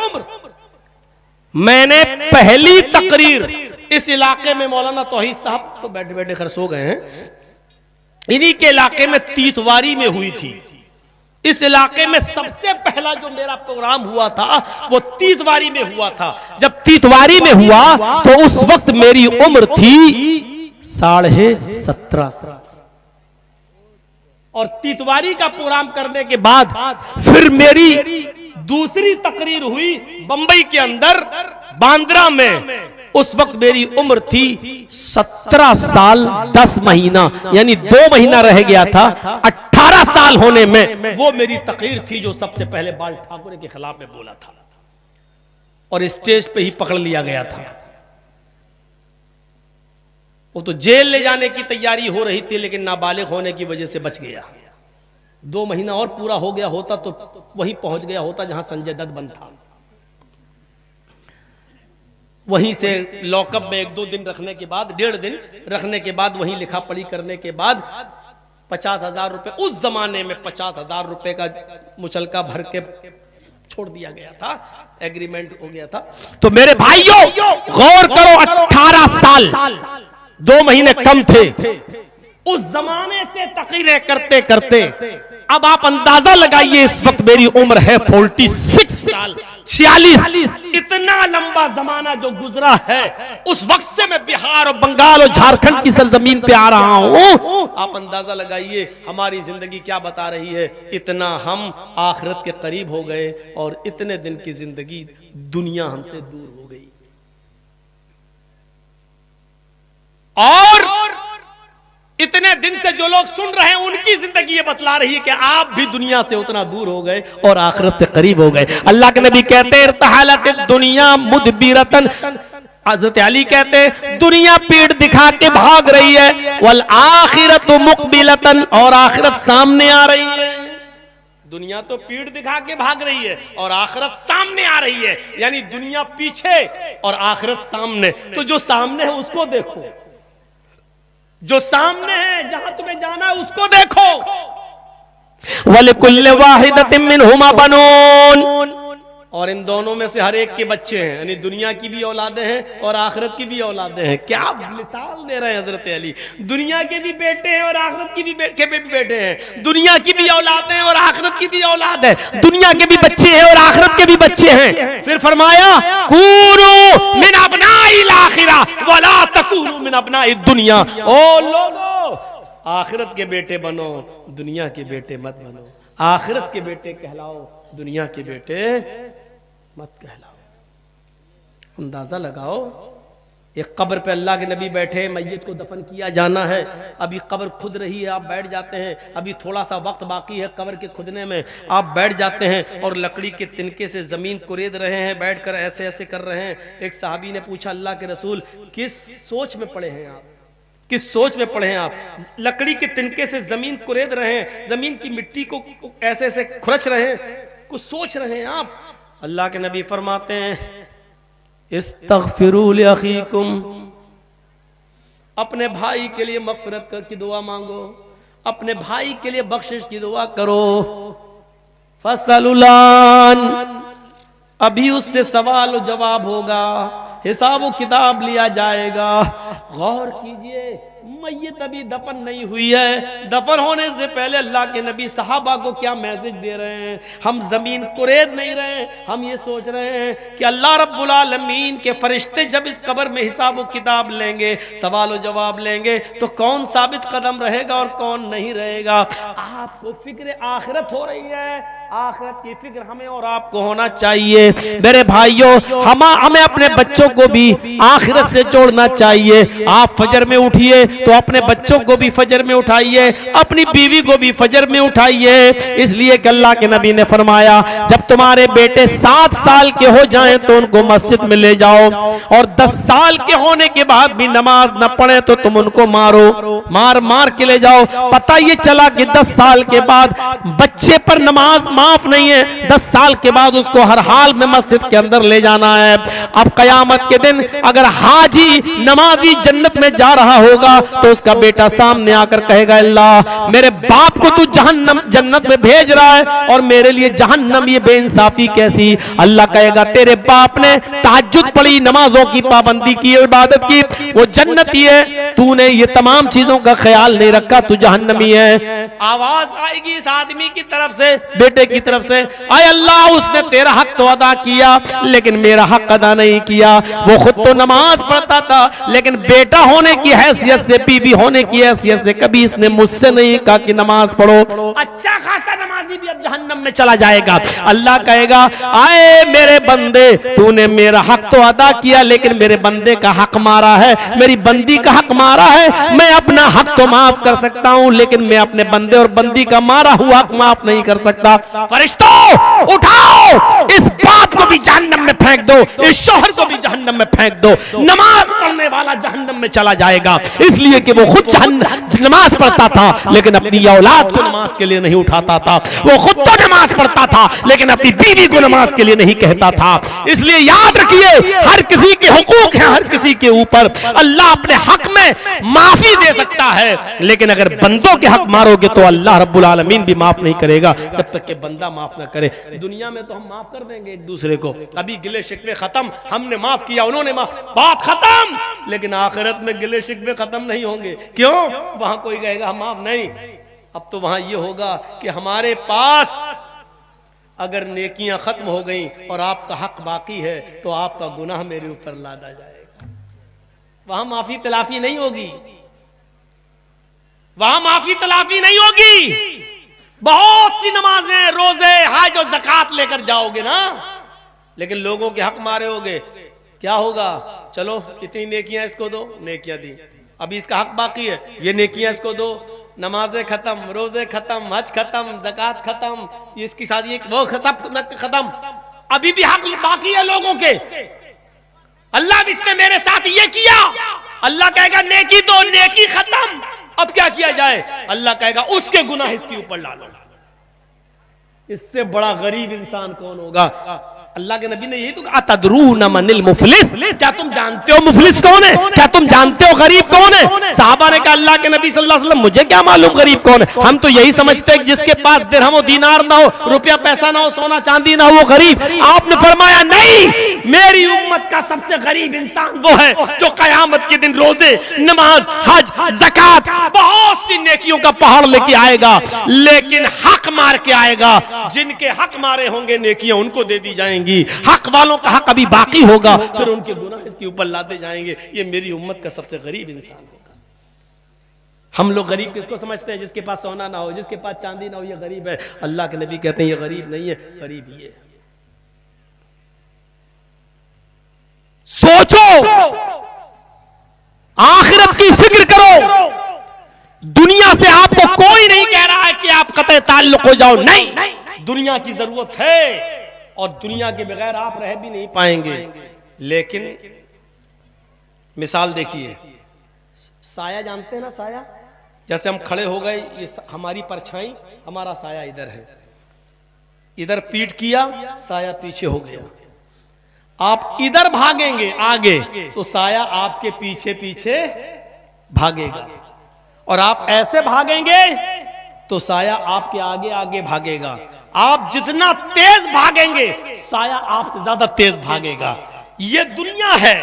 मैंने पहली तकरीर इस इलाके में, मौलाना तौहीद साहब तो बैठे बैठे खैर सो गए हैं, इन्हीं के इलाके में तीतवारी में हुई थी। इस इलाके में सबसे पहला जो मेरा प्रोग्राम हुआ था वो तीतवारी में हुआ था। जब तीतवारी में हुआ तो उस वक्त मेरी उम्र थी 17.5 और तीतवारी का प्रोग्राम करने के बाद फिर मेरी दूसरी तकरीर हुई बंबई के अंदर बांद्रा में। उस वक्त मेरी उम्र थी 17 साल 10 महीना, यानी 2 महीना रह गया था 18 साल होने में। वो मेरी तकरीर थी जो सबसे पहले बाल ठाकुर के खिलाफ में बोला था और स्टेज पे ही पकड़ लिया गया था। वो तो जेल ले जाने की तैयारी हो रही थी, लेकिन नाबालिग होने की वजह से बच गया। 2 महीना और पूरा हो गया होता तो वहीं पहुंच गया होता जहां संजय दत्त बंद था। वहीं से लॉकअप में 1-2 दिन रखने के बाद, 1.5 दिन रखने के बाद, वहीं लिखा पढ़ी करने के बाद 50,000 रुपए, उस जमाने में 50,000 रुपए का मुचलका भर के छोड़ दिया गया था, एग्रीमेंट हो गया था। तो मेरे भाइयों गौर करो, 18 साल 2 महीने कम थे उस जमाने से तकरीरें करते करते। अब आप अंदाजा लगाइए इस वक्त मेरी उम्र है 46। साल 46 इतना लंबा जमाना जो गुजरा है, उस वक्त से मैं बिहार और बंगाल और झारखंड की सरजमीन पे आ रहा हूं। आप अंदाजा लगाइए हमारी जिंदगी क्या बता रही है। इतना हम आखिरत के करीब हो गए और इतने दिन की जिंदगी दुनिया हमसे दूर हो गई। और इतने दिन से जो लोग सुन रहे हैं उनकी जिंदगी ये बतला रही है कि आप भी दुनिया से उतना दूर हो गए और आखिरत से करीब हो गए। अल्लाह के नबी कहते हैं इर्तहालत दुनिया मुदबिरतन, हजरत अली कहते हैं दुनिया पीठ दिखा के भाग रही है, वल आखिरत मुकबिलतन, और आखिरत सामने आ रही है। दुनिया तो पीठ दिखा के भाग रही है और आखिरत सामने आ रही है, यानी दुनिया पीछे और आखिरत सामने। तो जो सामने है उसको देखो, जो सामने है जहां तुम्हें जाना है उसको देखो। वलिकुल्लि वाहिदतिन मिनहुमा बनून, और इन दोनों में से हर एक के बच्चे हैं, यानी दुनिया की भी औलादे हैं और आखिरत की भी औलादे हैं। क्या मिसाल दे रहे हैं हजरत अली, दुनिया के भी बेटे हैं और आखिरत की भी बेटे हैं, दुनिया की भी औलाद हैं और आखिरत की भी औलाद है, दुनिया के भी बच्चे हैं और आखिरत के भी बच्चे हैं। फिर फरमाया कूनू मिन अबनाइल आखिरा वला तकूनू मिन अबनाइद दुनिया, ओ लोगो आखिरत के बेटे बनो, दुनिया के बेटे मत बनो। आखिरत के बेटे कहलाओ, दुनिया के बेटे मत कहलाओ। अंदाजा लगाओ, एक कब्र पे अल्लाह के नबी बैठे, मैयत को दफन किया जाना है, अभी कब्र खुद रही है, आप बैठ जाते हैं, अभी थोड़ा सा वक्त बाकी है कब्र के खुदने में, आप बैठ जाते हैं और लकड़ी के तिनके से जमीन कुरेद रहे हैं, बैठकर ऐसे ऐसे कर रहे हैं। एक सहाबी ने पूछा अल्लाह के रसूल किस सोच में पड़े हैं आप, किस सोच में पड़े हैं आप? लकड़ी के तिनके से जमीन कुरेद रहे हैं, जमीन की मिट्टी को ऐसे ऐसे खुरच रहे हैं, कुछ सोच रहे हैं आप? अल्लाह के नबी फरमाते हैं इस्तगफिरू लिअखीकुम, अपने भाई के लिए मगफिरत की दुआ मांगो, अपने भाई के लिए बख्शिश की दुआ करो। फसलुलान, अभी उससे सवाल जवाब होगा, हिसाब किताब लिया जाएगा। गौर कीजिए, मैयत अभी दफन नहीं हुई है, दफन होने से पहले अल्लाह के नबी सहाबा को क्या मैसेज दे रहे हैं? हम जमीन कुरेद नहीं रहे, हम ये सोच रहे हैं कि अल्लाह रब्बुल आलमीन के फरिश्ते जब इस कब्र में हिसाब किताब लेंगे, सवाल जवाब लेंगे, तो कौन साबित कदम रहेगा और कौन नहीं रहेगा। आपको फिक्र आखिरत हो रही है, आखिरत की फिक्र हमें और आपको होना चाहिए। मेरे भाइयों, हमें अपने बच्चों को भी आखिरत से जोड़ना चाहिए। आप फजर में उठिए तो अपने बच्चों को भी फजर में उठाइए, अपनी बीवी को भी फजर में उठाइए, इसलिए कि अल्लाह के नबी ने फरमाया जब तुम्हारे बेटे 7 साल के हो जाएं तो उनको मस्जिद में ले जाओ, और 10 साल के होने के बाद भी नमाज न पढ़े तो तुम उनको मारो, मार मार के ले जाओ। पता ये चला कि 10 साल के बाद बच्चे पर नमाज माफ नहीं है, 10 साल के बाद उसको हर हाल में मस्जिद के अंदर ले जाना है। अब कयामत के दिन अगर हाजी नमाजी जन्नत में जा रहा होगा तो उसका बेटा सामने आकर कहेगा अल्लाह मेरे बाप को तू जहन्नम जन्नत में भेज रहा है और मेरे लिए जहन्नम, ये बेइंसाफी कैसी? अल्लाह कहेगा तेरे बाप ने तहज्जुद पढ़ी, नमाजों की पाबंदी की, इबादत की, वो जन्नती है, तूने ये तमाम चीजों का ख्याल नहीं रखा, तू जहन्नमी है। आवाज आएगी इस आदमी की तरफ से, बेटे की तरफ से, आय अल्लाह उसने तेरा हक तो अदा किया लेकिन मेरा हक अदा नहीं किया। वो खुद तो नमाज पढ़ता था लेकिन बेटा होने की हैसियत से, बीवी होने की हैसियत से कभी इसने मुझसे नहीं कहा कि नमाज पढ़ो। अच्छा खासा नमाजी भी अब जहन्नम में चला जाएगा। अल्लाह कहेगा आए मेरे बंदे, तूने मेरा हक तो अदा किया लेकिन मेरे बंदे का हक मारा है, मेरी बंदी का हक मारा है। मैं अपना हक तो माफ कर सकता हूं लेकिन मैं अपने बंदे और बंदी का मारा हुआ हक माफ नहीं कर सकता। फरिश्तों उठाओ, इस बात को भी जहन्नम में फेंक दो, इस शोहर को भी जहन्नम में फेंक दो। नमाज पढ़ने वाला जहन्नम में चला जाएगा इसलिए कि वो खुद नमाज पढ़ता था लेकिन अपनी औलाद को नमाज के लिए नहीं उठाता था। वो खुद तो नमाज पढ़ता था लेकिन अपनी बीवी को नमाज के लिए नहीं कहता था। इसलिए याद रखिए, हर किसी के हुकूक हैं, हर किसी के ऊपर। अल्लाह अपने हक में माफी दे सकता है लेकिन अगर बंदों के हक मारोगे तो अल्लाह रब्बुल आलमीन भी माफ नहीं करेगा जब तक कि बंदा माफ ना करे। दुनिया में तो हम माफ कर देंगे एक दूसरे को, अभी गिले शिकवे खत्म, हमने माफ किया उन्होंने माफ, बात खत्म। लेकिन आखिरत में गिले शिकवे खत्म नहीं होंगे। क्यों? वहां कोई कहेगा हम माफ नहीं। अब तो वहां ये होगा कि हमारे पास अगर नेकियां खत्म हो गई और आपका हक बाकी है तो आपका गुनाह मेरे ऊपर लादा जाएगा। वहां माफी तलाफी नहीं होगी, वहां माफी तलाफी नहीं होगी। बहुत सी नमाजें, रोजे, हज और ज़कात लेकर जाओगे ना, लेकिन लोगों के हक मारे होगे, क्या होगा? चलो इतनी नेकियां इसको दो, नेकियां दी, अभी इसका हक बाकी है, ये नेकियां इसको दो, नमाजें खत्म, रोजे खत्म, हज खत्म, ज़कात खत्म, इसकी शादी वो खत्म, अभी भी हक बाकी है लोगों के। अल्लाह भी इसने मेरे साथ ये किया, अल्लाह कहेगा नेकी दो, नेकी खत्म, अब क्या किया जाए? अल्लाह कहेगा उसके गुनाह इसके ऊपर डालो। इससे बड़ा गरीब इंसान कौन होगा? अल्लाह के नबी ने यही तो कहा, तदरूना मनिल मुफलिस, क्या तुम जानते हो मुफलिस कौन है? क्या तुम जानते हो गरीब कौन है? साहबा ने कहा अल्लाह के नबी सल्लल्लाहु अलैहि वसल्लम मुझे क्या मालूम गरीब कौन है, हम तो यही समझते हैं कि जिसके पास दिरहम और दीनार ना हो, रुपया पैसा ना हो, सोना चांदी ना हो, वो गरीब। आपने फरमाया नहीं, मेरी उम्मत का सबसे गरीब इंसान वो है जो कयामत के दिन रोजे, नमाज, हज, ज़कात, बहुत सी नेकियों का पहाड़ लेके आएगा, लेकिन हक मार के आएगा। जिनके हक मारे होंगे नेकियां उनको दे दी जाएंगी, हक वालों का हक अभी बाकी होगा, फिर उनके गुनाह इसके ऊपर लाते जाएंगे। ये मेरी उम्मत का सबसे गरीब इंसान होगा। हम लोग गरीब किसको समझते हैं? जिसके पास सोना ना हो, जिसके पास चांदी ना हो, ये गरीब है। अल्लाह के नबी कहते हैं ये गरीब नहीं है, गरीब ये है। सोचो, आखिरत की फिक्र करो। दुनिया से आपको कोई नहीं कह रहा है कि आप कतई ताल्लुक हो जाओ, नहीं, दुनिया की जरूरत है और दुनिया के बगैर आप रह भी नहीं पाएंगे। लेकिन मिसाल देखिए, साया जानते हैं ना, साया, जैसे हम खड़े हो गए, ये हमारी परछाई, हमारा साया इधर है, इधर पीठ किया, साया पीछे हो गया। आप इधर भागेंगे आगे तो साया आपके पीछे पीछे भागेगा, और आप ऐसे भागेंगे तो साया आपके आगे आगे भागेगा। आप जितना तेज भागेंगे साया आपसे ज्यादा तेज भागेगा। ये दुनिया है,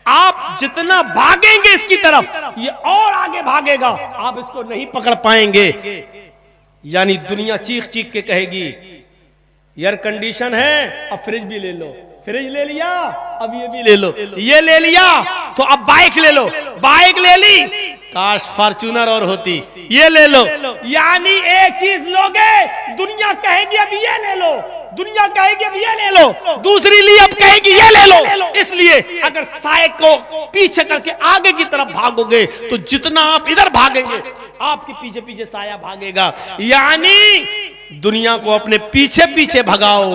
आप जितना भागेंगे इसकी तरफ ये और आगे भागेगा, आप इसको नहीं पकड़ पाएंगे। यानी दुनिया चीख चीख के कहेगी एयर कंडीशन है, अब फ्रिज भी ले लो, फ्रिज ले लिया, अब ये भी ले लो, ये ले लिया तो अब बाइक ले लो, बाइक ले ली, काश फॉर्च्यूनर और होती, ये ले लो। यानी एक चीज लोगे, दुनिया कहेगी अब ये ले लो, दुनिया कहेगी अब ये ले लो, दूसरी ली अब कहेगी ये ले लो। इसलिए अगर साए को पीछे करके आगे की तरफ भागोगे तो जितना आप इधर भागेंगे आपके पीछे पीछे साया भागेगा। यानी दुनिया को अपने पीछे पीछे भगाओ,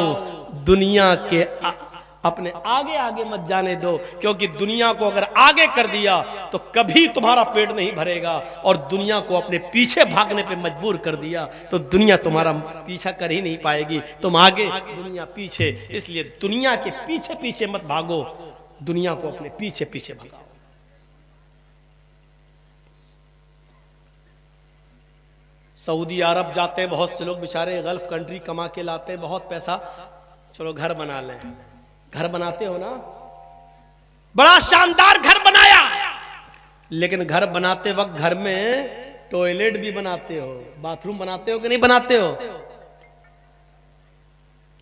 दुनिया के अपने आगे आगे मत जाने दो, क्योंकि दुनिया को अगर आगे कर दिया तो कभी तुम्हारा पेट नहीं भरेगा, और दुनिया को अपने पीछे भागने पे मजबूर कर दिया तो दुनिया तुम्हारा पीछा कर ही नहीं पाएगी, तुम आगे दुनिया पीछे। इसलिए दुनिया के पीछे पीछे मत भागो, दुनिया को अपने पीछे पीछे भगाओ। सऊदी अरब जाते हैं बहुत से लोग बेचारे, गल्फ कंट्री कमा के लाते हैं बहुत पैसा, चलो घर बना लें। घर बनाते हो ना, बड़ा शानदार घर बनाया, लेकिन घर बनाते वक्त घर में टॉयलेट भी बनाते हो, बाथरूम बनाते हो कि नहीं बनाते हो?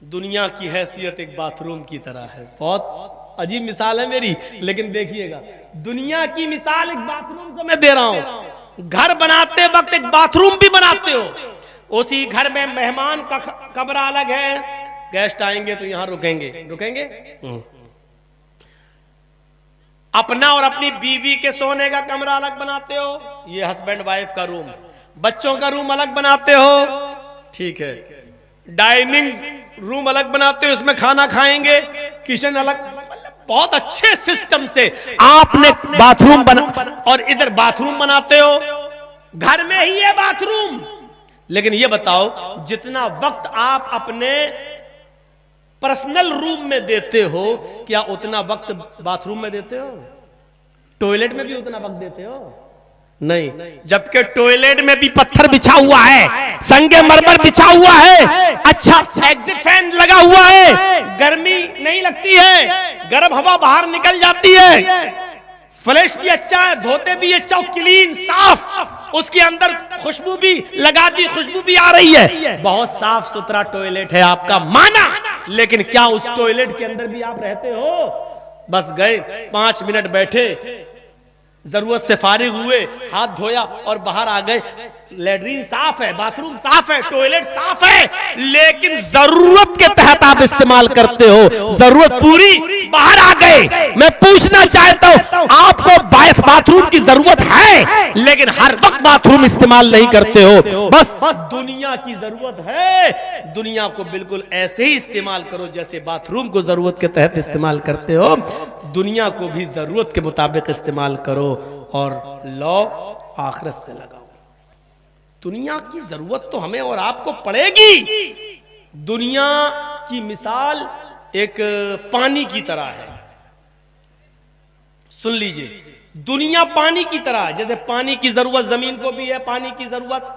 दुनिया की हैसियत एक बाथरूम की तरह है। बहुत अजीब मिसाल है मेरी, लेकिन देखिएगा, दुनिया की मिसाल एक बाथरूम से मैं दे रहा हूं। घर बनाते वक्त एक बाथरूम भी बनाते हो, उसी घर में मेहमान का कमरा अलग है, गेस्ट आएंगे तो यहां रुकेंगे, रुकेंगे। अपना और अपनी बीवी के सोने का कमरा अलग बनाते हो, ये हस्बैंड वाइफ का रूम, बच्चों का रूम अलग बनाते हो, ठीक है, डाइनिंग रूम अलग बनाते हो, इसमें खाना खाएंगे, किचन अलग, बहुत अच्छे सिस्टम से आपने बाथरूम बना, और इधर बाथरूम बनाते हो, घर में ही है बाथरूम। लेकिन ये बताओ, जितना वक्त आप अपने पर्सनल रूम में देते हो, क्या उतना वक्त बाथरूम में देते हो? टॉयलेट में भी उतना वक्त देते हो? नहीं, जबकि टॉयलेट में भी पत्थर बिछा हुआ है, संगे मरमर बिछा हुआ है, अच्छा एग्जिट फैन लगा हुआ है, गर्मी नहीं लगती है, गर्म हवा बाहर निकल जाती है, फ्लैश भी अच्छा है, धोते भी अच्छा, क्लीन साफ, उसके अंदर खुशबू भी लगा दी, खुशबू भी आ रही है, बहुत साफ सुथरा टॉयलेट है आपका, माना। लेकिन क्या उस टॉयलेट के अंदर भी आप रहते हो? बस गए 5 मिनट बैठे, जरूरत से फारिग हुए, हाथ धोया और बाहर आ गए। लैट्रीन साफ है, बाथरूम साफ है, टॉयलेट साफ है, लेकिन जरूरत के तहत आप इस्तेमाल करते हो, जरूरत पूरी बाहर आ गए। मैं पूछना चाहता हूं, आपको बाथरूम की जरूरत है, लेकिन हर वक्त बाथरूम इस्तेमाल नहीं करते हो। बस दुनिया की जरूरत है, दुनिया को बिल्कुल ऐसे ही इस्तेमाल करो जैसे बाथरूम को जरूरत के तहत इस्तेमाल करते हो। दुनिया को भी जरूरत के मुताबिक इस्तेमाल करो और लौ आखिरत से लगाओ। दुनिया की जरूरत तो हमें और आपको पड़ेगी। दुनिया की मिसाल एक पानी की तरह है। सुन लीजिए, दुनिया पानी की तरह है। जैसे पानी की जरूरत जमीन को भी है, पानी की जरूरत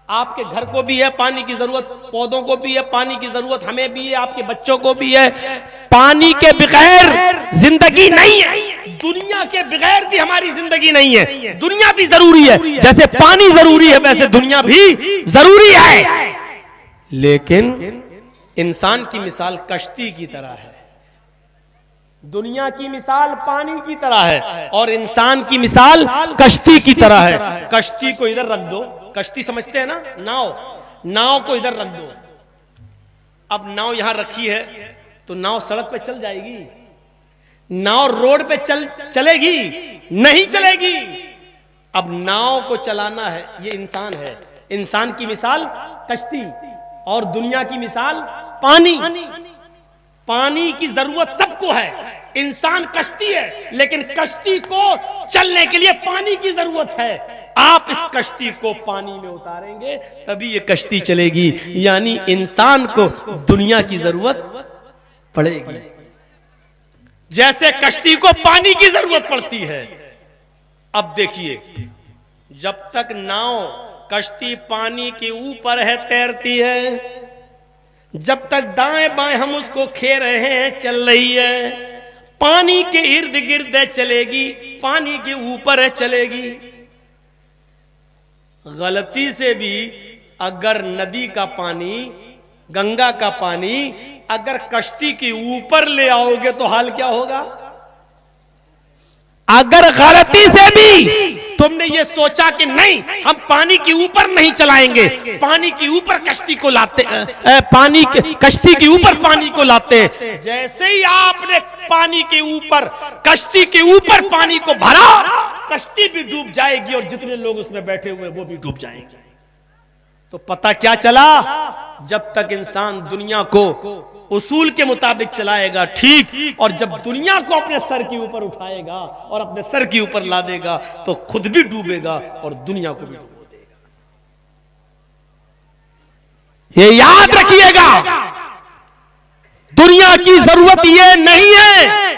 आपके घर को भी है, पानी की जरूरत पौधों को भी है, पानी की जरूरत हमें भी है, आपके बच्चों को भी है। पानी के बगैर जिंदगी नहीं है, दुनिया के बगैर भी हमारी जिंदगी नहीं है। दुनिया भी जरूरी है, जैसे पानी जरूरी है वैसे दुनिया भी जरूरी है। लेकिन इंसान की मिसाल कश्ती की तरह है, दुनिया की मिसाल पानी की तरह है और इंसान की मिसाल कश्ती की तरह है। कश्ती को इधर रख दो, कश्ती समझते हैं ना, नाव को इधर रख दो। अब नाव यहां रखी है तो नाव सड़क पे चल जाएगी? नाव रोड पे चलेगी? नहीं चलेगी। अब नाव को चलाना है, ये इंसान है। इंसान की मिसाल कश्ती और दुनिया की मिसाल पानी। पानी की जरूरत सबको है, इंसान कश्ती है, लेकिन कश्ती को चलने के लिए पानी की जरूरत है। आप इस कश्ती को पानी में उतारेंगे तभी ये कश्ती चलेगी। यानी इंसान को दुनिया की जरूरत पड़ेगी, जैसे कश्ती को पानी की जरूरत पड़ती है। अब देखिए, जब तक नाव कश्ती पानी के ऊपर है, तैरती है, जब तक दाएं बाएं हम उसको खे रहे हैं, चल रही है, पानी के इर्द गिर्द चलेगी, पानी के ऊपर है, चलेगी। गलती से भी अगर नदी का पानी, गंगा का पानी अगर कश्ती के ऊपर ले आओगे तो हाल क्या होगा? अगर गलती से भी तुमने ये सोचा कि नहीं हम पानी के ऊपर नहीं चलाएंगे, पानी के ऊपर कश्ती को लाते, कश्ती के ऊपर पानी को लाते हैं, जैसे ही आपने पानी के ऊपर, कश्ती के ऊपर पानी को भरा, कश्ती भी डूब जाएगी और जितने लोग उसमें बैठे हुए वो भी डूब जाएंगे। तो पता क्या चला? जब तक इंसान दुनिया को उसूल के मुताबिक चलाएगा ठीक, और जब दुनिया को अपने सर के ऊपर उठाएगा और अपने सर के ऊपर ला देगा तो खुद भी डूबेगा और दुनिया को भी डूबो देगा। ये याद रखिएगा, दुनिया की जरूरत ये नहीं है।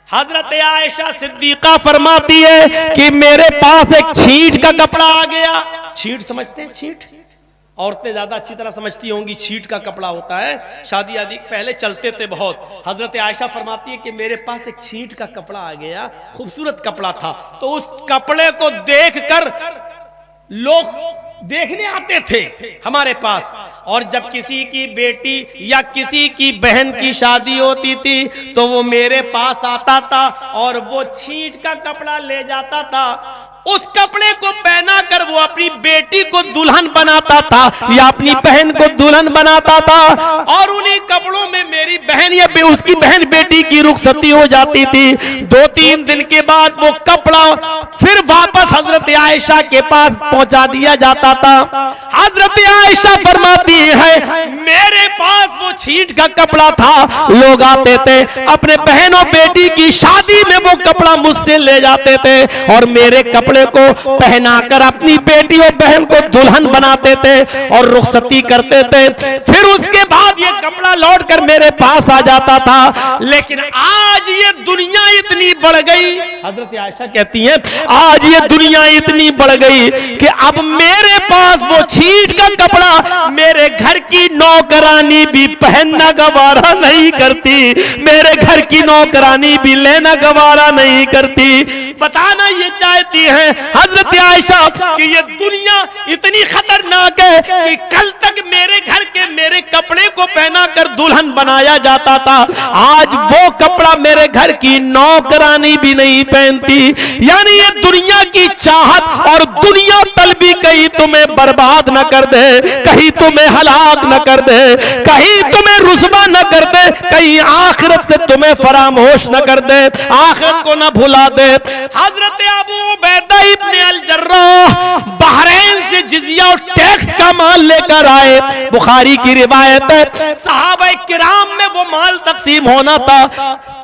हजरत आयशा सिद्दीका फरमाती है कि मेरे पास एक छींट का कपड़ा आ गया। छींट समझते हैं? छींट औरतें ज्यादा अच्छी तरह समझती होंगी। छींट का कपड़ा होता है, शादी आदि पहले चलते थे बहुत। हजरत आयशा फरमाती है कि मेरे पास एक छींट का कपड़ा आ गया, खूबसूरत कपड़ा था। तो उस कपड़े को देखकर लोग देखने आते थे हमारे पास, और जब किसी की बेटी या किसी की बहन की शादी होती थी तो वो मेरे पास आता था और वो छींट का कपड़ा ले जाता था। उस कपड़े को पहनाकर वो अपनी बेटी को दुल्हन बनाता था या अपनी बहन को दुल्हन बनाता था, और उन्हीं कपड़ों में मेरी बहन या उसकी बहन बेटी की रुखसती हो जाती थी। 2-3 दिन के बाद वो कपड़ा फिर वापस हजरत आयशा के पास पहुंचा दिया जाता था। हजरत आयशा फरमाती है मेरे पास वो छींट का कपड़ा था, लोग आते थे अपने बहनों बेटी की शादी में वो कपड़ा मुझसे ले जाते थे और मेरे कपड़े को पहनाकर अपनी बेटी और बहन को दुल्हन बनाते थे और रुखसती करते थे। फिर उसके बाद ये कपड़ा लौट कर मेरे पास आ जाता था। लेकिन आज ये दुनिया इतनी बढ़ गई, हजरत आयशा कहती हैं आज ये दुनिया इतनी बढ़ गई कि अब मेरे पास वो छींट का कपड़ा मेरे घर की नौकरानी भी पहनना गवारा नहीं करती, मेरे घर की नौकरानी भी लेना गवारा नहीं करती। बताना ये चाहती हैं हजरत आयशा कि ये दुनिया इतनी खतरनाक है कि कल तक मेरे घर के मेरे कपड़े को पहना कर दुल्हन बनाया जाता था, आज वो कपड़ा मेरे घर की नौकरानी भी नहीं पहनती। यानी ये दुनिया की चाहत और दुनिया तलबी कहीं तुम्हें बर्बाद न कर दे, कहीं तुम्हें हलाक न कर दे, कहीं तुम्हें रुस्वा न कर दे, कहीं आखिरत से तुम्हें फरामोश न कर दे, आखिरत को न भुला दे। हजरत अबू उबैदा इब्न अल जर्राह बहरैन से जिजिया और टैक्स का माल लेकर आए। बुखारी की रिवायत है सहाबा किराम में वो माल तकसीम होना था,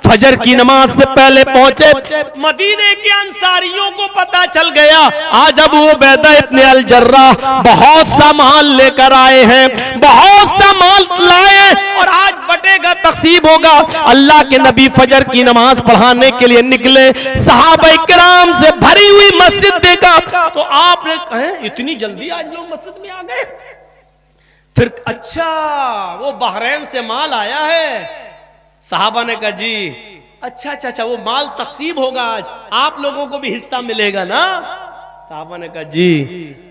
फजर की नमाज से पहले पहुंचे। मदीने के अंसारियों को पता चल गया आज अबू उबैदा इब्न अल जर्राह बहुत सा माल लेकर आए हैं, बहुत सा माल लाए और आज बटेगा, तकसीम होगा। अल्लाह के नबी फजर की नमाज पढ़ाने के लिए निकले, सहाबा किराम से भरी हुई मस्जिद देखा तो आपने कहा इतनी जल्दी आज लोग मस्जिद में आ गए। फिर अच्छा वो बहरैन से माल आया है। सहाबा ने कहा जी अच्छा अच्छा अच्छा, वो माल तकसीम होगा, आज आप लोगों को भी हिस्सा मिलेगा ना। सहाबा ने कहा जी।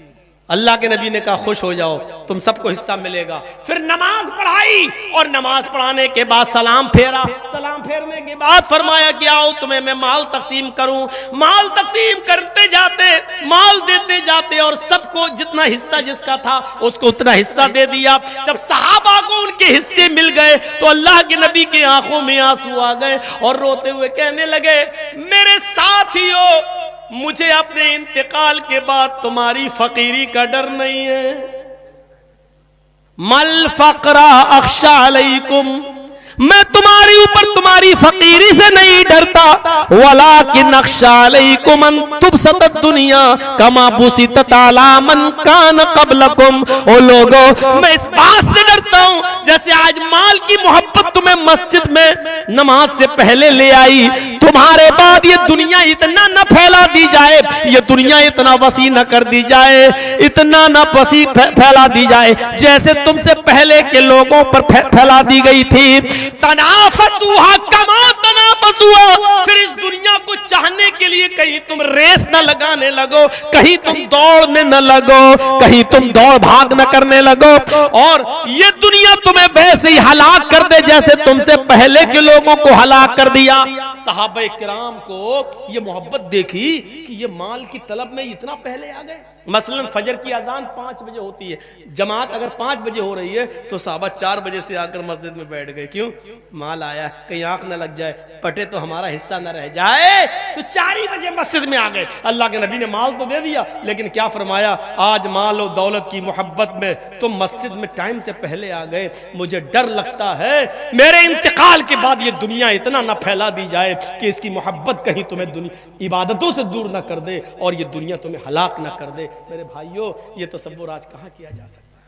अल्लाह के नबी ने कहा खुश हो जाओ, तुम सबको हिस्सा मिलेगा। फिर नमाज पढ़ाई और नमाज पढ़ाने के बाद सलाम फेरा, सलाम फेरने के बाद फरमाया कि आओ तुम्हें मैं माल तकसीम करूं। माल तकसीम करते जाते, माल देते जाते और सबको जितना हिस्सा जिसका था उसको उतना हिस्सा दे दिया। जब सहाबा को उनके हिस्से मिल गए तो अल्लाह के नबी की आंखों में आंसू आ गए और रोते हुए कहने लगे मेरे साथियों, मुझे अपने इंतकाल के बाद तुम्हारी फकीरी का डर नहीं है। मल फकरा अख्शा अलैकुम, मैं तुम्हारे ऊपर तुम्हारी फकीरी से नहीं डरता, वलाकिन अख्शा अलैकुम अन तुबसतत दुनिया कमा बुसितत अला मन कान क़ब्लकुम। ओ लोगों, मैं इस बात से डरता हूं जैसे आज माल की मोहब्बत तुम्हें मस्जिद में नमाज से पहले ले आई, तुम्हारे बाद ये दुनिया इतना न फैला दी जाए, ये दुनिया इतना वसी न कर दी जाए, इतना न वसी फैला दी जाए जैसे तुमसे पहले के लोगों पर फैला दी गई थी। तनाफसुहा कमा तनाफसुहा, फिर इस दुनिया को चाहने के लिए कहीं तुम रेस न लगाने लगो, कहीं तुम दौड़ने न लगो, कहीं तुम दौड़ भाग न करने लगो और ये दुनिया तुम्हें वैसे ही हलाक कर दे जैसे तुमसे पहले के लोगों को हलाक कर दिया। सहाबा किराम को ये मोहब्बत देखी कि ये माल की तलब में इतना पहले आ गए। मसलन फजर की अजान 5 बजे होती है, जमात अगर 5 बजे हो रही है तो सहाबा 4 बजे से आकर मस्जिद में बैठ गए। क्यों? माल आया, कहीं आंख न लग जाए, पटे तो हमारा हिस्सा न रह जाए, तो 4 ही बजे मस्जिद में आ गए। अल्लाह के नबी ने माल तो दे दिया, लेकिन क्या फरमाया, आज माल और दौलत की मोहब्बत में तुम मस्जिद में टाइम से पहले आ गए। मुझे डर लगता है मेरे इंतकाल के बाद ये दुनिया इतना न फैला दी जाए कि इसकी मोहब्बत कहीं तुम्हें इबादतों से दूर न कर दे और ये दुनिया तुम्हें हलाक न कर दे। मेरे भाइयों, ये तसव्वुर आज कहां किया जा सकता है?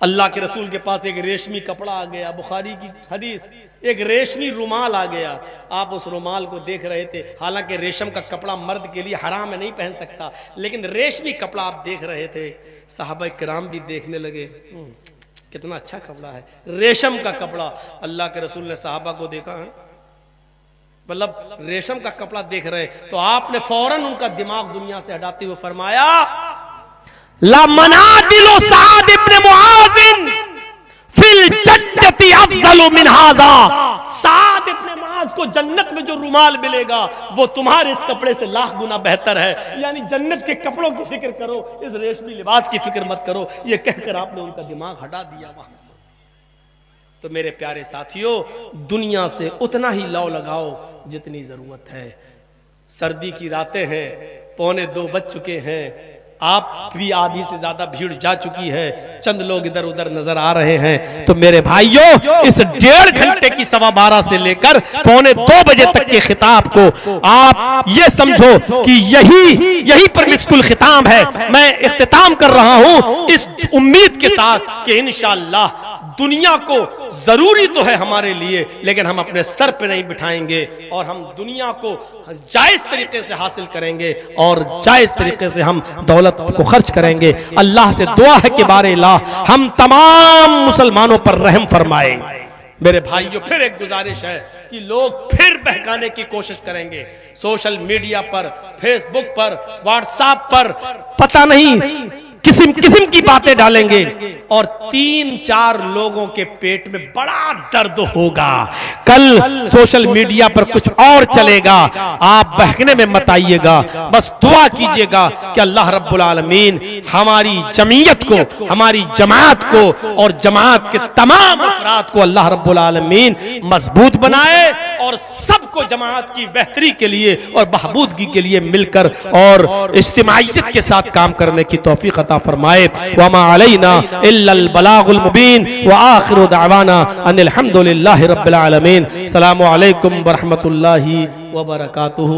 अल्लाह के रसूल के पास एक रेशमी कपड़ा आ गया, बुखारी की हदीस, एक रेशमी रुमाल आ गया। आप उस रुमाल को देख रहे थे, हालांकि रेशम का कपड़ा मर्द के लिए हराम है, नहीं पहन सकता, लेकिन रेशमी कपड़ा आप देख रहे थे। सहाबा किराम भी देखने लगे कितना अच्छा कपड़ा है, रेशम का कपड़ा। अल्लाह के रसूल ने सहाबा को देखा, मतलब रेशम का कपड़ा देख रहे, तो आपने फौरन उनका दिमाग दुनिया से हटाते हुए फरमाया, ला मनादिलो साद इब्न मुआज़िन फिल जन्नति अफज़लु मिन हाज़ा। साद इब्न मुआज़ को जन्नत में जो रुमाल मिलेगा वो तुम्हारे इस कपड़े से लाख गुना बेहतर है। यानी जन्नत के कपड़ों की फिक्र करो, इस रेशमी लिबास की फिक्र मत करो। ये कहकर आपने उनका दिमाग हटा दिया वहां से। तो मेरे प्यारे साथियों, दुनिया से उतना ही लौ लगाओ जितनी जरूरत है। सर्दी की रातें हैं, 1:45 बज चुके हैं, आप भी आधी से ज्यादा भीड़ जा चुकी है, चंद लोग इधर उधर नजर आ रहे हैं। तो मेरे भाइयों, इस 1.5 घंटे की 12:15 से लेकर 1:45 बजे तक के खिताब को आप ये समझो कि यही पर मिस्कुल खिताम है। मैं इख्तिताम कर रहा हूं इस उम्मीद के साथ कि इंशाअल्लाह दुनिया को जरूरी तो है हमारे लिए, लेकिन हम अपने सर पे नहीं बिठाएंगे और हम दुनिया को जायज तरीके से हासिल करेंगे और जायज तरीके से हम दौलत को खर्च करेंगे। अल्लाह से दुआ है कि बारे अल्लाह हम तमाम मुसलमानों पर रहम फरमाए, मेरे भाइयों, फिर एक गुजारिश है कि लोग फिर बहकाने की कोशिश करेंगे सोशल मीडिया पर, फेसबुक पर, व्हाट्सएप पर, पता नहीं किस्म किस्म की बातें डालेंगे और 3-4 लोगों के पेट में बड़ा दर्द होगा। कल सोशल मीडिया पर कुछ और चलेगा, आप बहकने में मत आइएगा। बस दुआ कीजिएगा कि अल्लाह रब्बुल आलमीन हमारी जमीयत को, हमारी जमात को और जमात के तमाम अफराद को अल्लाह रब्बुल आलमीन मजबूत बनाए और सबको जमात की बेहतरी के लिए और बहबूदगी के लिए मिलकर और इज्तिमाइयत के साथ काम करने की तौफीक अता फरमाए। वमा अलैना इल्लल बलागुल मुबीन व आखिरु दअवाना अनिल हम्दुलिल्लाहि रब्बिल आलमीन। अस्सलामु अलैकुम व रहमतुल्लाहि व बरकातुहू।